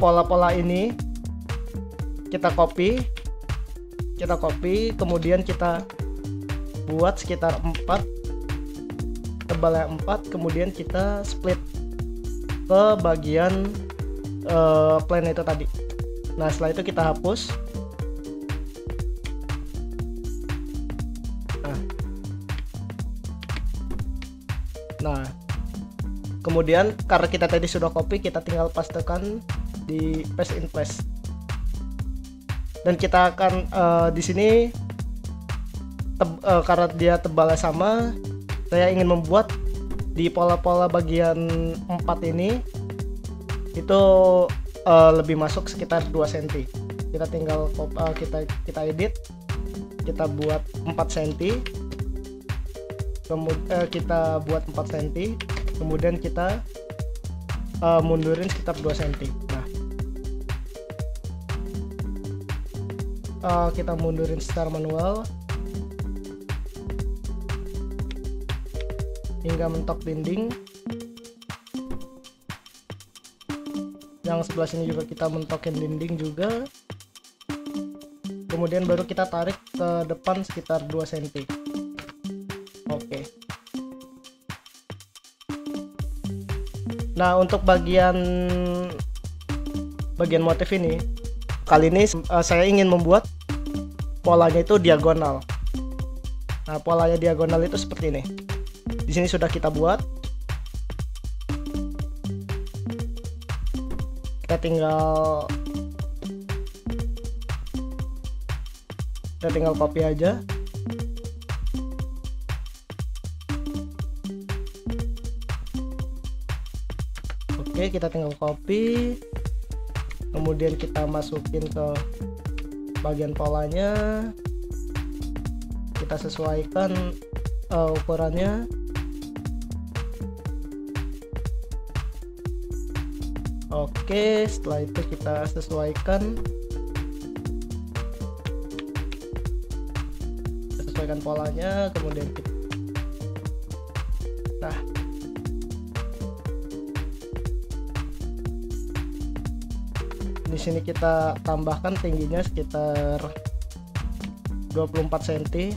pola-pola ini kita copy, kemudian kita buat sekitar 4, tebalnya 4, kemudian kita split ke bagian plane itu tadi. Nah setelah itu kita hapus. Nah kemudian karena kita tadi sudah copy, kita tinggal pastekan di paste in place. Dan kita akan di sini karena dia tebalnya sama, saya ingin membuat di pola-pola bagian 4 ini itu lebih masuk sekitar 2 cm. Kita tinggal kita edit, kita buat 4 cm, kemudian kita buat 4 cm, kemudian kita mundurin sekitar 2 cm. Nah kita mundurin secara manual hingga mentok dinding. Yang sebelah sini juga kita mentokin dinding juga. Kemudian baru kita tarik ke depan sekitar 2 cm. Oke. Nah untuk bagian motif ini, kali ini saya ingin membuat polanya itu diagonal. Nah polanya diagonal itu seperti ini. Di sini sudah kita buat. Kita tinggal copy aja. Oke, kita tinggal copy, kemudian kita masukin ke bagian polanya, kita sesuaikan ukurannya. Oke, setelah itu kita sesuaikan polanya, kemudian kita, nah di sini kita tambahkan tingginya sekitar 24 cm.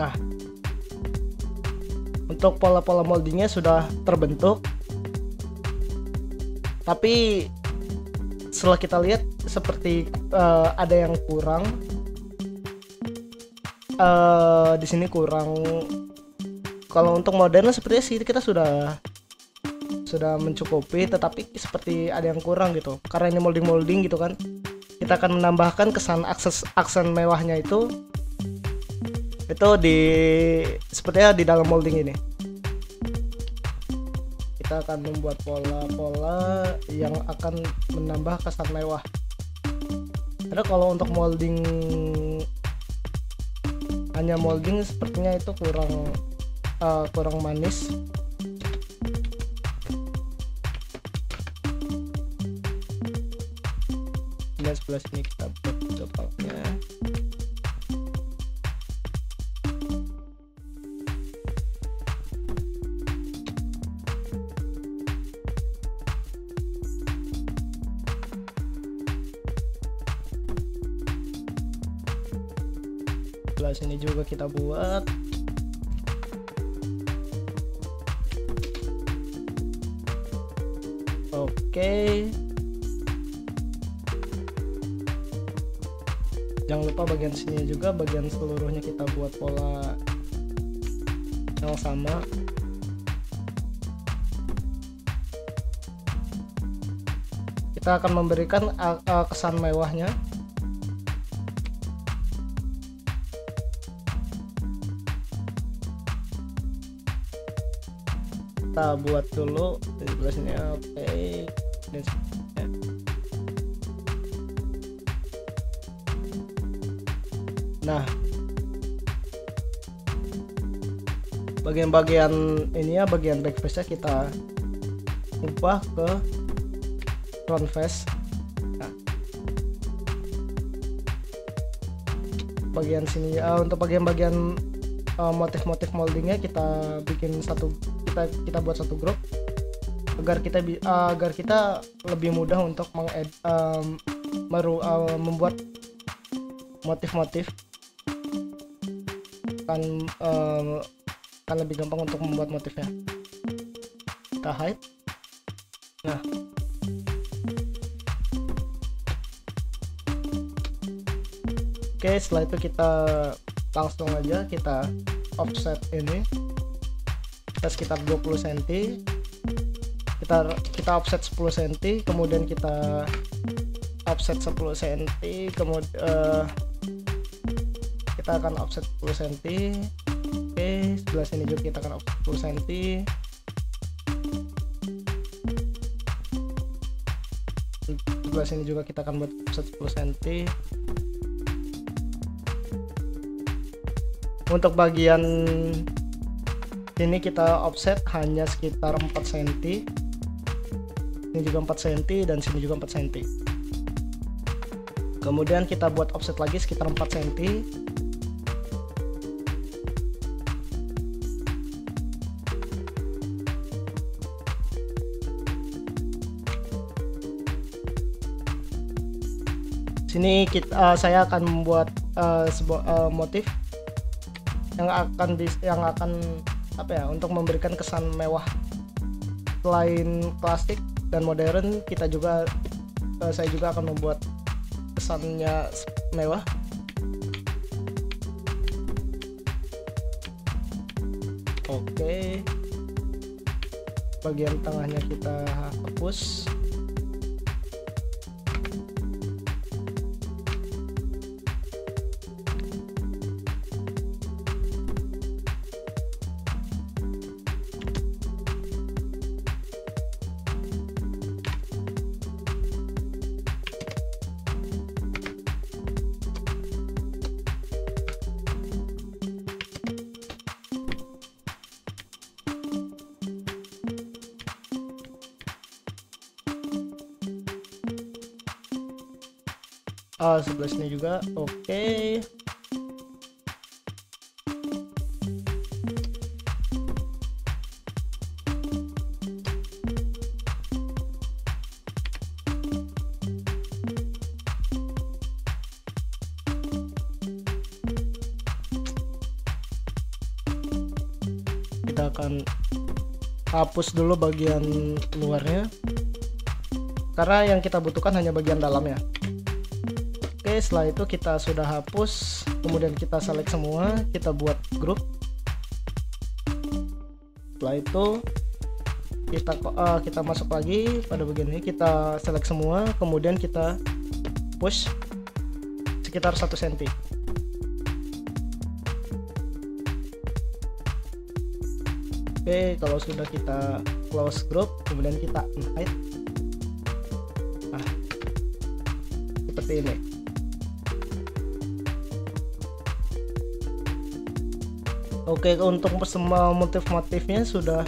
Nah, untuk pola-pola moldingnya sudah terbentuk, tapi setelah kita lihat seperti ada yang kurang. Di sini kurang. Kalau untuk modelnya sepertinya sih kita sudah mencukupi, tetapi seperti ada yang kurang gitu. Karena ini molding gitu kan, kita akan menambahkan kesan aksen mewahnya itu sepertinya di dalam molding ini. Kita akan membuat pola-pola yang akan menambah kesan mewah. Karena kalau untuk molding, hanya molding sepertinya itu kurang manis. Dan sebelah sini kita buat depannya. Sebelah sini juga kita buat. Oke. Jangan lupa bagian sini juga, bagian seluruhnya kita buat pola yang sama. Kita akan memberikan kesan mewahnya. kita buat dulu tulisannya. Oke. Nah, bagian-bagian ini ya, bagian back face nya kita ubah ke front face. Nah, bagian sini untuk bagian-bagian motif-motif moldingnya kita bikin kita buat satu grup agar kita lebih mudah untuk membuat motif-motif kan lebih gampang untuk membuat motifnya. Kita hide. Nah, oke, setelah itu kita langsung aja kita offset ini kita sekitar 20 cm, kita offset 10 cm, kemudian kita offset 10 cm, kemudian kita akan offset 10 cm. Oke, sebelah sini juga kita akan offset 10 cm. Sebelah sini juga kita akan buat offset 10 cm. Untuk bagian ini kita offset hanya sekitar 4 cm. Ini juga 4 cm dan sini juga 4 cm. Kemudian kita buat offset lagi sekitar 4 cm. Sini saya akan membuat sebuah motif yang akan apa ya, untuk memberikan kesan mewah. Selain klasik dan modern, saya juga akan membuat kesannya mewah. Oke, bagian tengahnya kita hapus. Sebelah sini juga. Oke. Kita akan hapus dulu bagian luarnya karena yang kita butuhkan hanya bagian dalamnya. Oke, setelah itu kita sudah hapus, kemudian kita select semua, kita buat grup. Setelah itu kita masuk lagi pada bagian ini, kita select semua, kemudian kita push sekitar 1 cm. Oke, kalau sudah kita close group, kemudian kita hide. Nah, seperti ini. Oke, untuk semua motif-motifnya sudah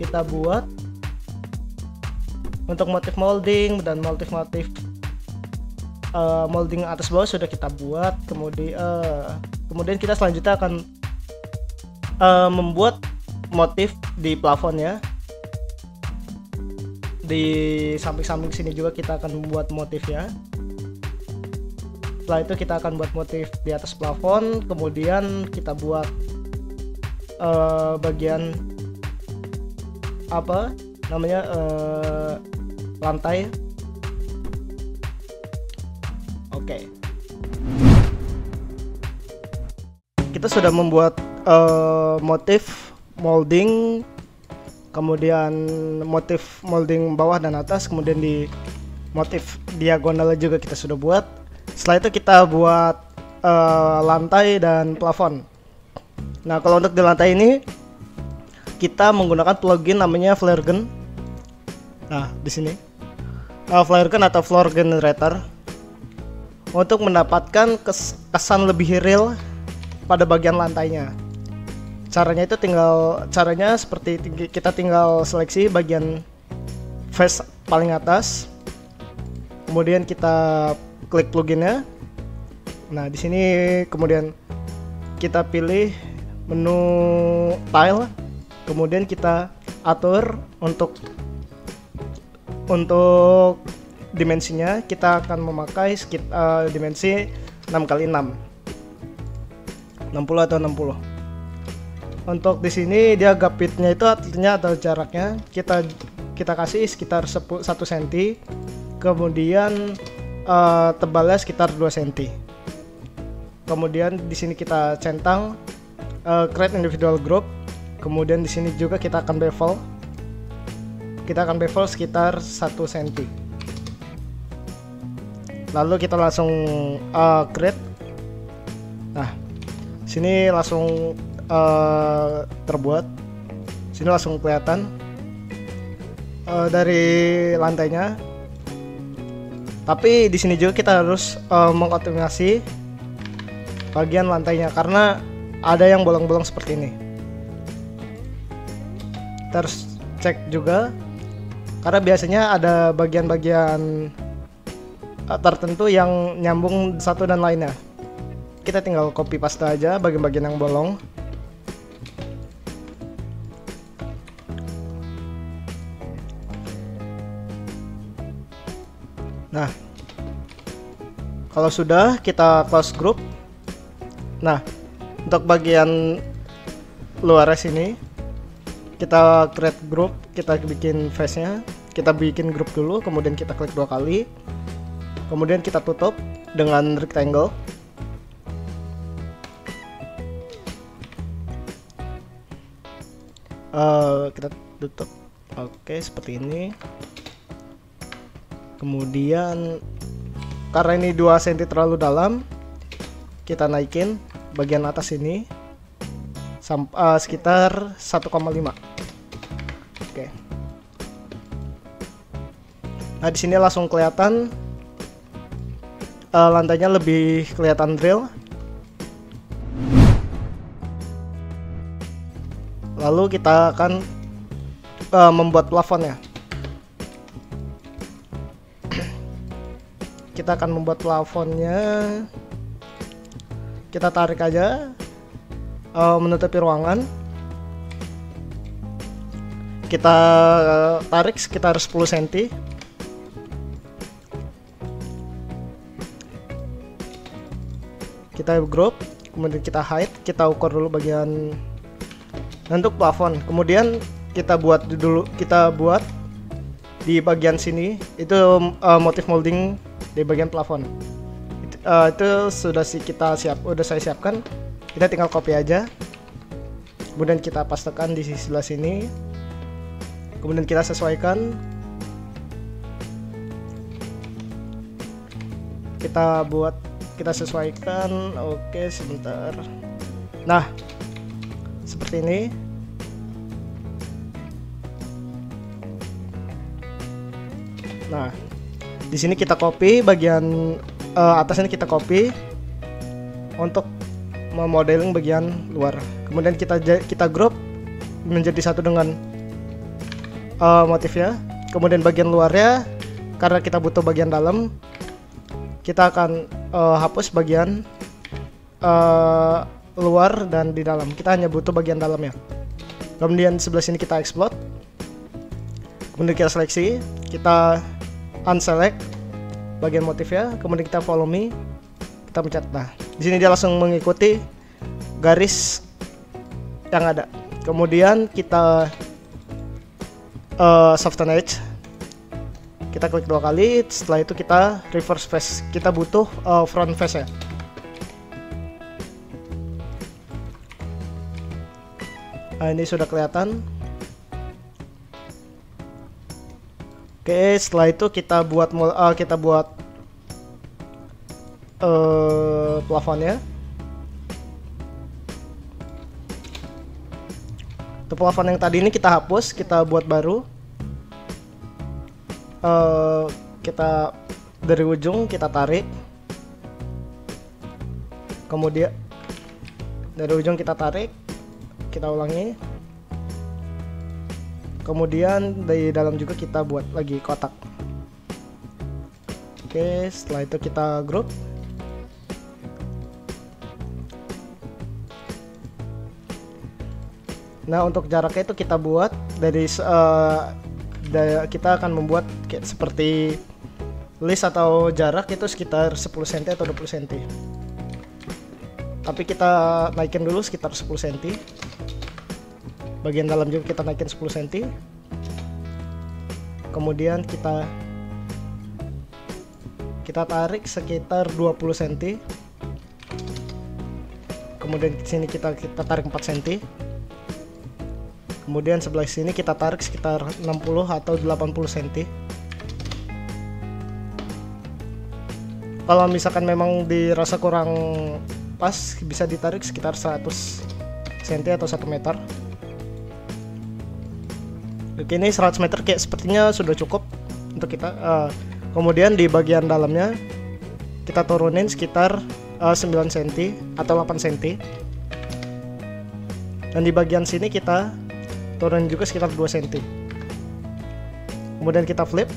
kita buat. Untuk motif molding dan motif-motif molding atas bawah sudah kita buat. Kemudian kita selanjutnya akan membuat motif di plafon ya. Di samping-samping sini juga kita akan membuat motif ya. Setelah itu kita akan buat motif di atas plafon, kemudian kita buat bagian apa namanya lantai. Oke. Kita sudah membuat motif molding, kemudian motif molding bawah dan atas, kemudian di motif diagonal juga kita sudah buat. Setelah itu kita buat lantai dan plafon. Nah, kalau untuk di lantai ini kita menggunakan plugin namanya Flare Gun. Nah, di sini Flare Gun atau Floor Generator untuk mendapatkan kesan lebih real pada bagian lantainya. Caranya seperti kita tinggal seleksi bagian face paling atas, kemudian kita klik pluginnya. Nah, di sini kemudian kita pilih menu tile, kemudian kita atur untuk dimensinya. Kita akan memakai dimensi 6x6, 60 atau 60. Untuk di sini dia gap width-nya itu artinya atau jaraknya kita kasih sekitar 1 cm, kemudian tebalnya sekitar 2 cm. Kemudian di sini kita centang create individual group. Kemudian di sini juga kita akan bevel. Kita akan bevel sekitar 1 cm. Lalu kita langsung create. Nah, sini langsung terbuat. Sini langsung kelihatan dari lantainya. Tapi di sini juga kita harus mengoptimasi bagian lantainya karena ada yang bolong-bolong seperti ini. Kita harus cek juga karena biasanya ada bagian-bagian tertentu yang nyambung satu dan lainnya. Kita tinggal copy paste aja bagian-bagian yang bolong. Nah, kalau sudah kita close group. Nah, untuk bagian luar sini kita create group, kita bikin face nya, kita bikin group dulu, kemudian kita klik 2 kali, kemudian kita tutup dengan rectangle. Kita tutup, oke, seperti ini. Kemudian karena ini 2 cm terlalu dalam, kita naikin bagian atas ini sekitar 1,5. Oke. Nah, di sini langsung kelihatan lantainya lebih kelihatan real. Lalu kita akan membuat plafonnya. Kita akan membuat plafonnya. Kita tarik aja menutupi ruangan. Kita tarik sekitar 10 cm. Kita group, kemudian kita height, kita ukur dulu bagian untuk plafon. Kemudian kita buat di bagian sini itu motif molding di bagian plafon. Itu sudah saya siapkan. Kita tinggal copy aja, kemudian kita pastekan di sebelah sini, kemudian kita sesuaikan, kita sesuaikan. Oke, sebentar. Nah, seperti ini. Nah, di sini kita copy bagian atasnya, kita copy untuk memodeling bagian luar. Kemudian kita group menjadi satu dengan motifnya. Kemudian bagian luarnya, karena kita butuh bagian dalam, kita akan hapus bagian luar dan di dalam. Kita hanya butuh bagian dalamnya. Kemudian sebelah sini kita explode. Kemudian kita seleksi, kita unselect bagian motifnya, kemudian kita follow me, kita pencet. Nah, di sini dia langsung mengikuti garis yang ada. Kemudian kita soften edge, kita klik 2 kali. Setelah itu kita reverse face, kita butuh front face ya. Nah, ini sudah kelihatan. Oke, setelah itu kita buat plafonnya. Untuk plafon yang tadi ini kita hapus, kita buat baru. Kita dari ujung kita tarik, kemudian dari ujung kita tarik, kita ulangi, kemudian dari dalam juga kita buat lagi kotak. Oke, setelah itu kita grup. Nah, untuk jaraknya itu kita buat dari kita akan membuat kayak seperti list atau jarak itu sekitar 10 cm atau 20 cm. Tapi kita naikin dulu sekitar 10 cm. Bagian dalam juga kita naikin 10 cm. Kemudian kita tarik sekitar 20 cm. Kemudian di sini kita tarik 4 cm. Kemudian sebelah sini kita tarik sekitar 60 atau 80 cm. Kalau misalkan memang dirasa kurang pas, bisa ditarik sekitar 100 cm atau 1 meter. Oke, ini 100 meter kayak sepertinya sudah cukup untuk kita. Kemudian di bagian dalamnya kita turunin sekitar 9 cm atau 8 cm. Dan di bagian sini kita turun juga sekitar 2 cm. Kemudian kita flip.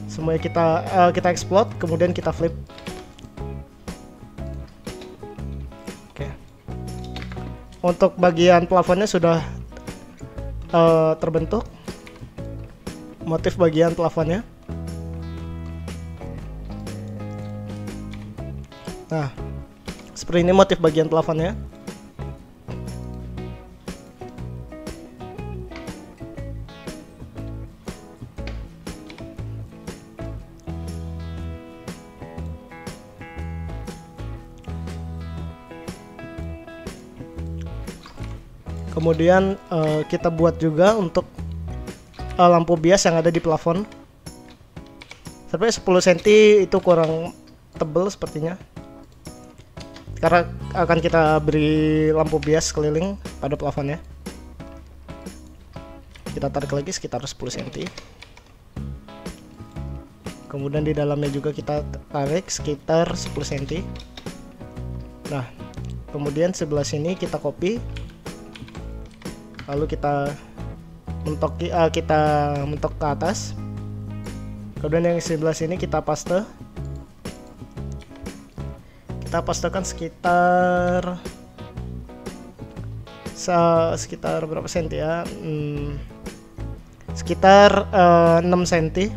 Semuanya kita explode, kemudian kita flip. Oke. Untuk bagian plafonnya sudah terbentuk motif bagian plafonnya. Nah, seperti ini motif bagian plafonnya. Kemudian kita buat juga untuk lampu bias yang ada di plafon. Sampai 10 cm itu kurang tebal sepertinya, karena akan kita beri lampu bias keliling pada plafonnya. Kita tarik lagi sekitar 10 cm. Kemudian di dalamnya juga kita tarik sekitar 10 cm. Nah, kemudian sebelah sini kita copy, lalu kita mentok ke atas. Kemudian yang sebelah sini kita paste. Kita pastekan sekitar berapa senti ya? Sekitar 6 cm.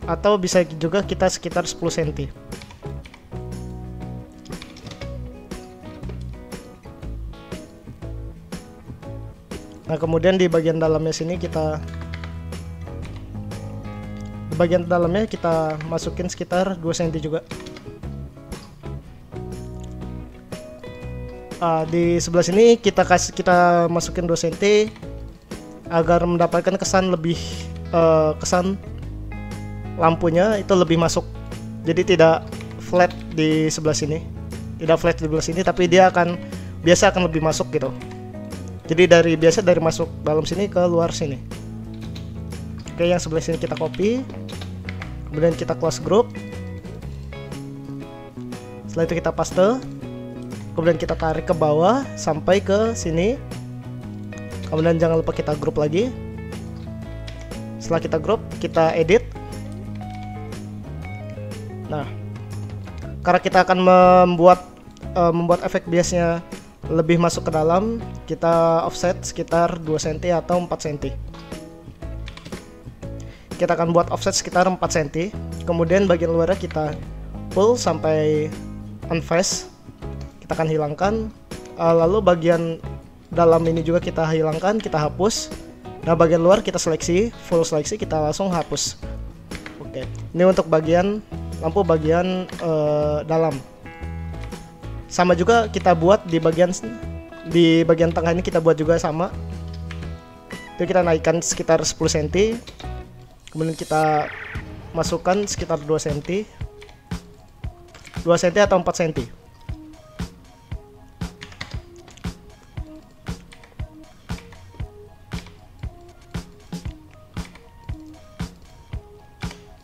Atau bisa juga kita sekitar 10 cm. Nah, kemudian di bagian dalamnya sini kita masukin sekitar 2 cm juga. Di sebelah sini kita masukin 2 cm agar mendapatkan kesan lampunya itu lebih masuk. Jadi tidak flat di sebelah sini. Tidak flat di sebelah sini, tapi dia akan lebih masuk gitu. Jadi dari masuk dalam sini ke luar sini. Oke, yang sebelah sini kita copy. Kemudian kita close group. Setelah itu kita paste. Kemudian kita tarik ke bawah sampai ke sini. Kemudian jangan lupa kita group lagi. Setelah kita group, kita edit. Nah, karena kita akan membuat efek biasnya lebih masuk ke dalam, kita offset sekitar 2 cm atau 4 cm. Kita akan buat offset sekitar 4 cm. Kemudian bagian luarnya kita pull sampai unface. Kita akan hilangkan. Lalu bagian dalam ini juga kita hilangkan, kita hapus. Nah, bagian luar kita seleksi, full seleksi, kita langsung hapus. Oke. Ini untuk bagian lampu bagian dalam. Sama juga kita buat di bagian tengah ini, kita buat juga sama. Itu kita naikkan sekitar 10 cm. Kemudian kita masukkan sekitar 2 cm. 2 cm atau 4 cm.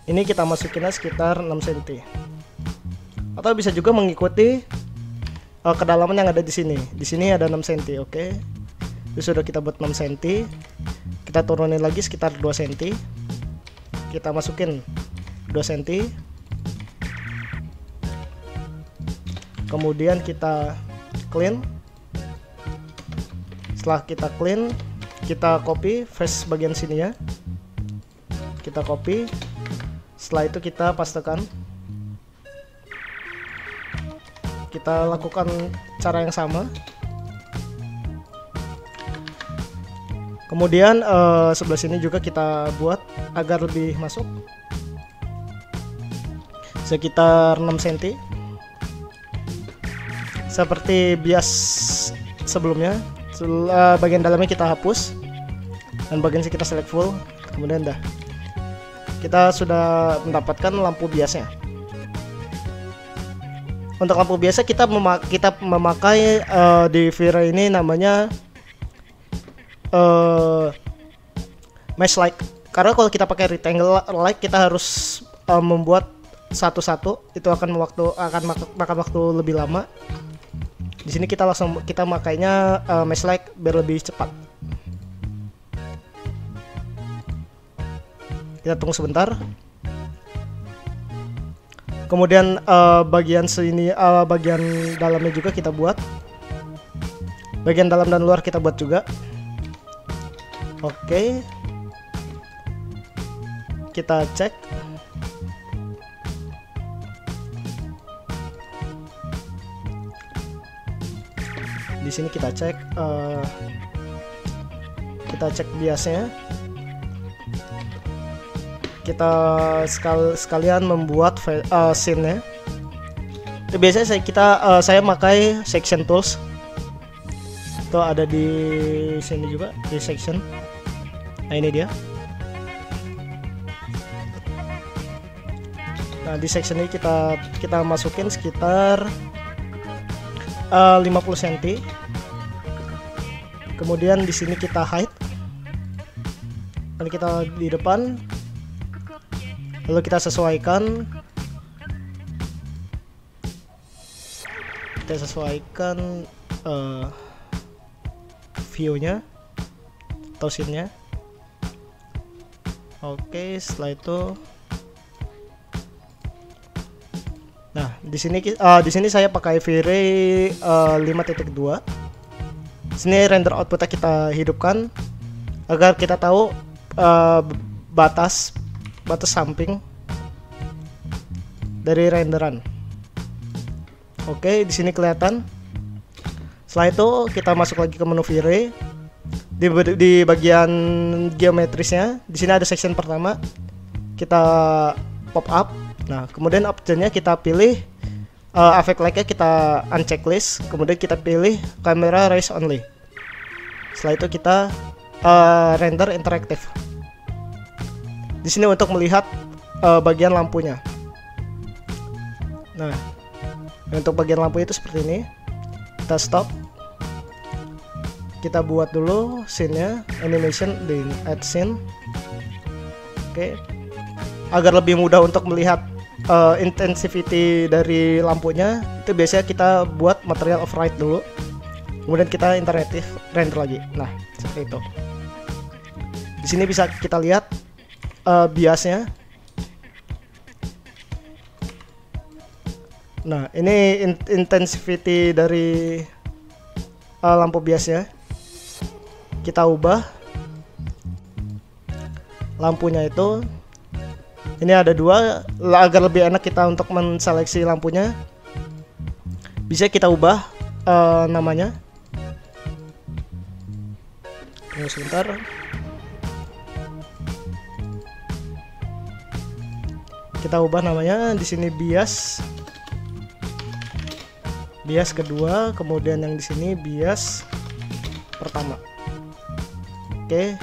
Ini kita masukinnya sekitar 6 cm. Atau bisa juga mengikuti kedalaman yang ada di sini. Di sini ada 6 cm, oke. Itu sudah kita buat 6 cm. Kita turunin lagi sekitar 2 cm. Kita masukin 2 cm. Kemudian kita clean. Setelah kita clean, kita copy face bagian sininya. Kita copy. Setelah itu kita pastekan. Kita lakukan cara yang sama. Kemudian sebelah sini juga kita buat agar lebih masuk sekitar 6 cm. Seperti bias sebelumnya, bagian dalamnya kita hapus dan bagian sini kita select full. Kemudian dah kita sudah mendapatkan lampu biasnya. Untuk lampu biasa kita memakai di V-Ray ini namanya mesh light. Karena kalau kita pakai rectangle light kita harus membuat satu-satu, itu akan makan waktu lebih lama. Di sini kita makainya mesh light biar lebih cepat. Kita tunggu sebentar. Kemudian bagian sini, bagian dalamnya juga kita buat. Bagian dalam dan luar kita buat juga. Oke. Kita cek. Di sini kita cek biasnya. Kita sekalian membuat scene-nya. Biasanya saya pakai section tools. Itu ada di sini juga di section. Nah, ini dia. Nah, di section ini kita masukin sekitar 50 cm. Kemudian di sini kita hide. Lalu kita di depan. Lalu kita sesuaikan. Kita sesuaikan view-nya atau scene-nya. Oke, setelah itu nah, di sini saya pakai V-Ray 5.2. Sini render outputnya kita hidupkan agar kita tahu batas samping dari renderan. Oke, di sini kelihatan. Setelah itu kita masuk lagi ke menu V-Ray. Di bagian geometrisnya, di sini ada section pertama. Kita pop up. Nah, kemudian optionnya kita pilih effect light-nya kita unchecklist, kemudian kita pilih camera raise only. Setelah itu kita render interaktif. Di sini untuk melihat bagian lampunya. Nah, untuk bagian lampu itu seperti ini. Kita stop. Kita buat dulu scene-nya, animation di add scene. Oke. Agar lebih mudah untuk melihat intensivity dari lampunya, itu biasanya kita buat material override dulu. Kemudian kita interaktif render lagi. Nah, seperti itu. Di sini bisa kita lihat biasnya. Nah, ini intensivity dari lampu biasnya. Kita ubah lampunya itu. Ini ada dua, agar lebih enak kita untuk menseleksi lampunya. Bisa kita ubah namanya. Tunggu sebentar. Kita ubah namanya. Di sini bias kedua, kemudian yang di sini bias pertama. Oke.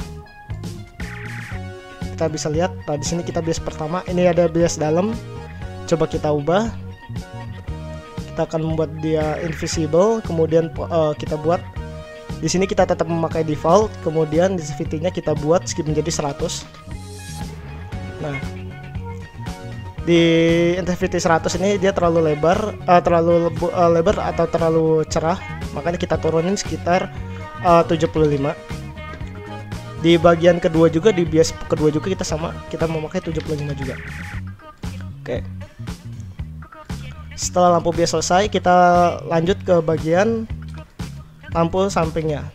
Kita bisa lihat, nah di sini kita bias pertama, ini ada bias dalam. Coba kita ubah. Kita akan membuat dia invisible, kemudian kita buat di sini kita tetap memakai default, kemudian sensitivity-nya kita buat skip menjadi 100. Nah, Di intensity 100 ini dia terlalu lebar, lebar atau terlalu cerah, makanya kita turunin sekitar 75. Di bagian kedua juga, di bias kedua juga kita memakai 75 juga. Oke. Setelah lampu bias selesai, kita lanjut ke bagian lampu sampingnya.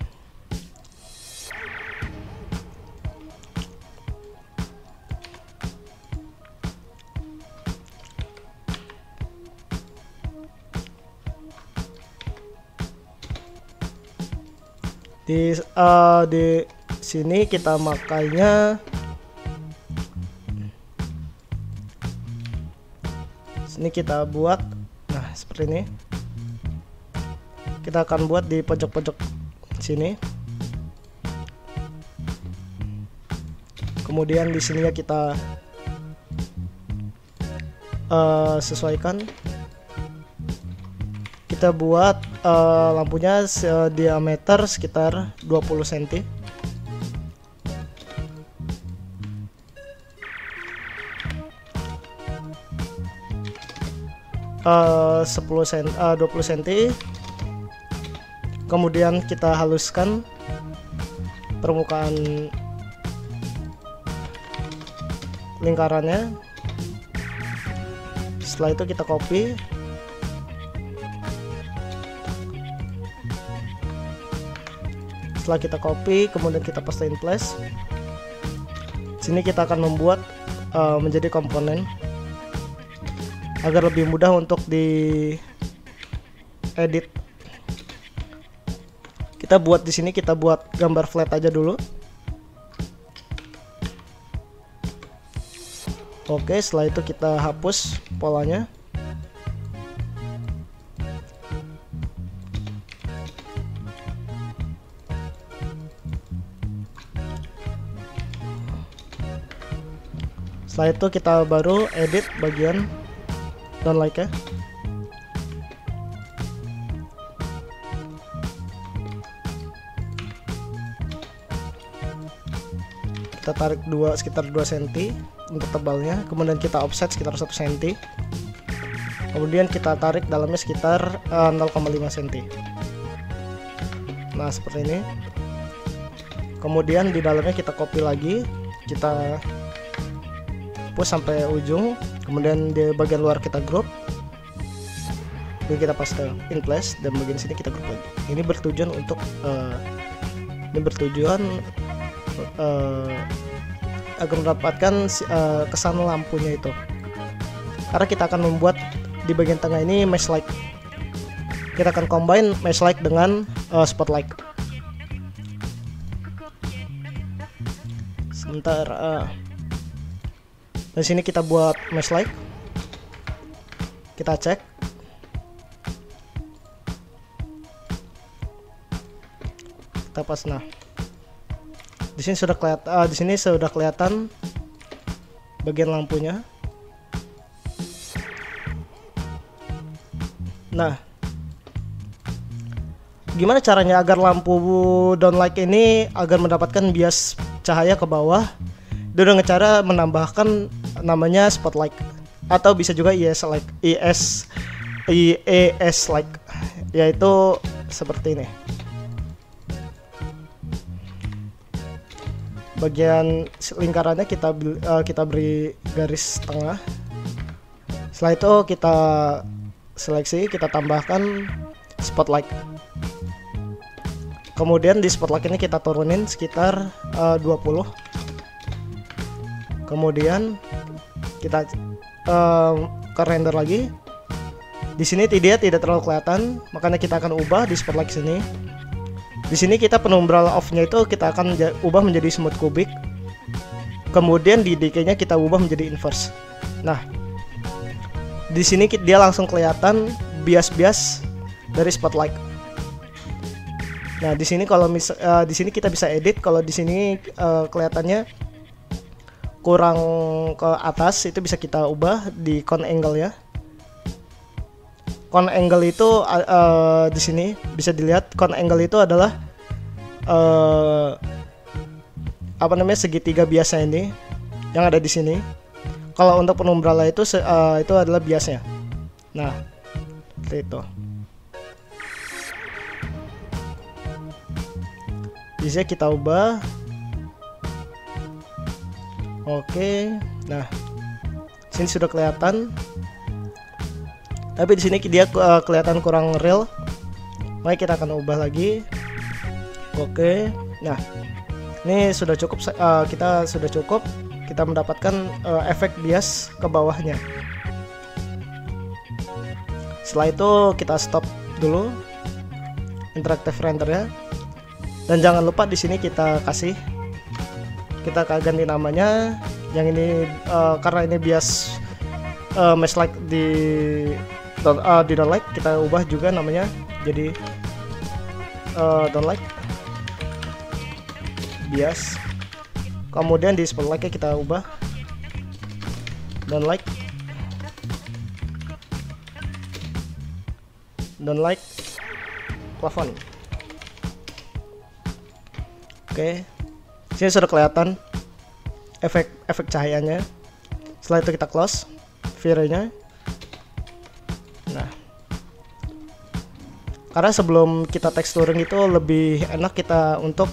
Di sini kita makainya sini kita buat, nah seperti ini. Kita akan buat di pojok-pojok sini. Kemudian di sininya kita sesuaikan. Kita buat lampunya diameter sekitar 20 cm. Uh, 20 cm. Kemudian kita haluskan permukaan lingkarannya. Setelah itu kita copy. Setelah kita copy, kemudian kita paste in place. Sini kita akan membuat menjadi komponen agar lebih mudah untuk di edit. Kita buat di sini, kita buat gambar flat aja dulu. Oke, setelah itu kita hapus polanya. Setelah itu kita baru edit bagian downlight-nya. Kita tarik sekitar 2 cm untuk tebalnya, kemudian kita offset sekitar 1 cm. Kemudian kita tarik dalamnya sekitar 0,5 cm. Nah, seperti ini. Kemudian di dalamnya kita copy lagi, kita push sampai ujung, kemudian di bagian luar kita group, dan kita paste in place, dan bagian sini kita group lagi. Ini bertujuan untuk agar mendapatkan kesan lampunya itu, karena kita akan membuat di bagian tengah ini mesh light. Kita akan combine mesh light dengan spotlight. Sebentar, di sini kita buat mesh light. Kita cek. Kita pas. Nah, di sini sudah kelihatan bagian lampunya. Nah, gimana caranya agar lampu downlight ini agar mendapatkan bias cahaya ke bawah? Dengan cara menambahkan namanya spotlight, atau bisa juga IES light, IES light, yaitu seperti ini. Bagian lingkarannya kita beri garis tengah. Setelah itu kita seleksi, kita tambahkan spotlight. Kemudian di spotlight ini kita turunin sekitar 20. Kemudian kita ke render lagi. Di sini dia tidak terlalu kelihatan, makanya kita akan ubah di spotlight sini. Di sini kita penumbral off-nya itu kita akan ubah menjadi smooth cubic. Kemudian di decay-nya kita ubah menjadi inverse. Nah, di sini dia langsung kelihatan bias-bias dari spotlight. Nah, di sini kalau di sini kita bisa edit. Kalau di sini kelihatannya kurang ke atas, itu bisa kita ubah di cone angle ya. Cone angle itu di sini bisa dilihat, cone angle itu adalah segitiga biasa ini yang ada di sini. Kalau untuk penumbrala itu itu adalah biasnya. Nah, seperti itu. Bisa kita ubah. Oke. Nah, sini sudah kelihatan. Tapi di sini dia kelihatan kurang real. Mari kita akan ubah lagi. Oke. Nah, ini sudah cukup. Kita sudah cukup. Kita mendapatkan efek bias ke bawahnya. Setelah itu kita stop dulu interactive rendernya. Dan jangan lupa di sini kita ganti namanya. Yang ini karena ini bias mesh like di don't like, kita ubah juga namanya jadi don't like bias. Kemudian di spotlight kita ubah don't like plafon. Oke, sini sudah kelihatan efek cahayanya. Setelah itu kita close virenya. Nah, karena sebelum kita texturing itu lebih enak kita untuk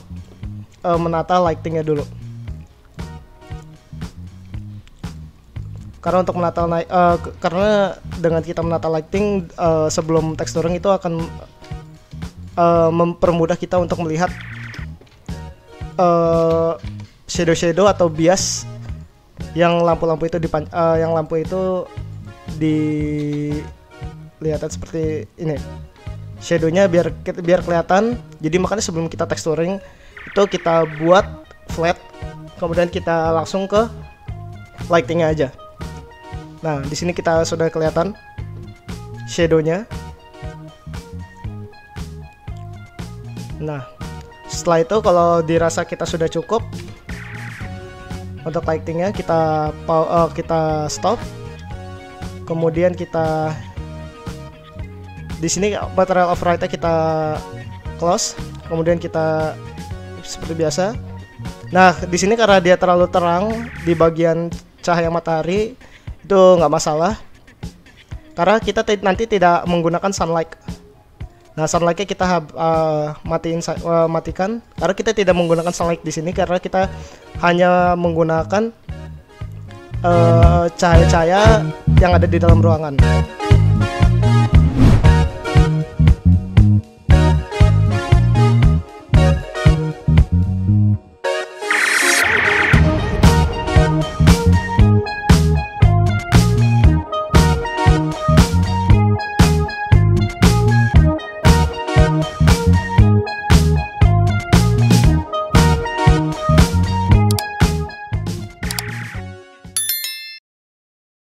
menata lightingnya dulu. Karena untuk menata karena dengan kita menata lighting sebelum texturing itu akan mempermudah kita untuk melihat shadow atau bias yang lampu-lampu itu yang lampu itu dilihatkan seperti ini. Shadownya biar kelihatan. Jadi makanya sebelum kita texturing itu kita buat flat, kemudian kita langsung ke lightingnya aja. Nah, di sini kita sudah kelihatan shadownya. Nah, setelah itu kalau dirasa kita sudah cukup untuk lightingnya, kita stop. Kemudian kita di sini material override kita close. Kemudian kita seperti biasa. Nah, di sini karena dia terlalu terang di bagian cahaya matahari itu nggak masalah. Karena kita nanti tidak menggunakan sunlight. Nah, sunlightnya kita matikan karena kita tidak menggunakan sunlight di sini karena kita hanya menggunakan cahaya-cahaya yang ada di dalam ruangan.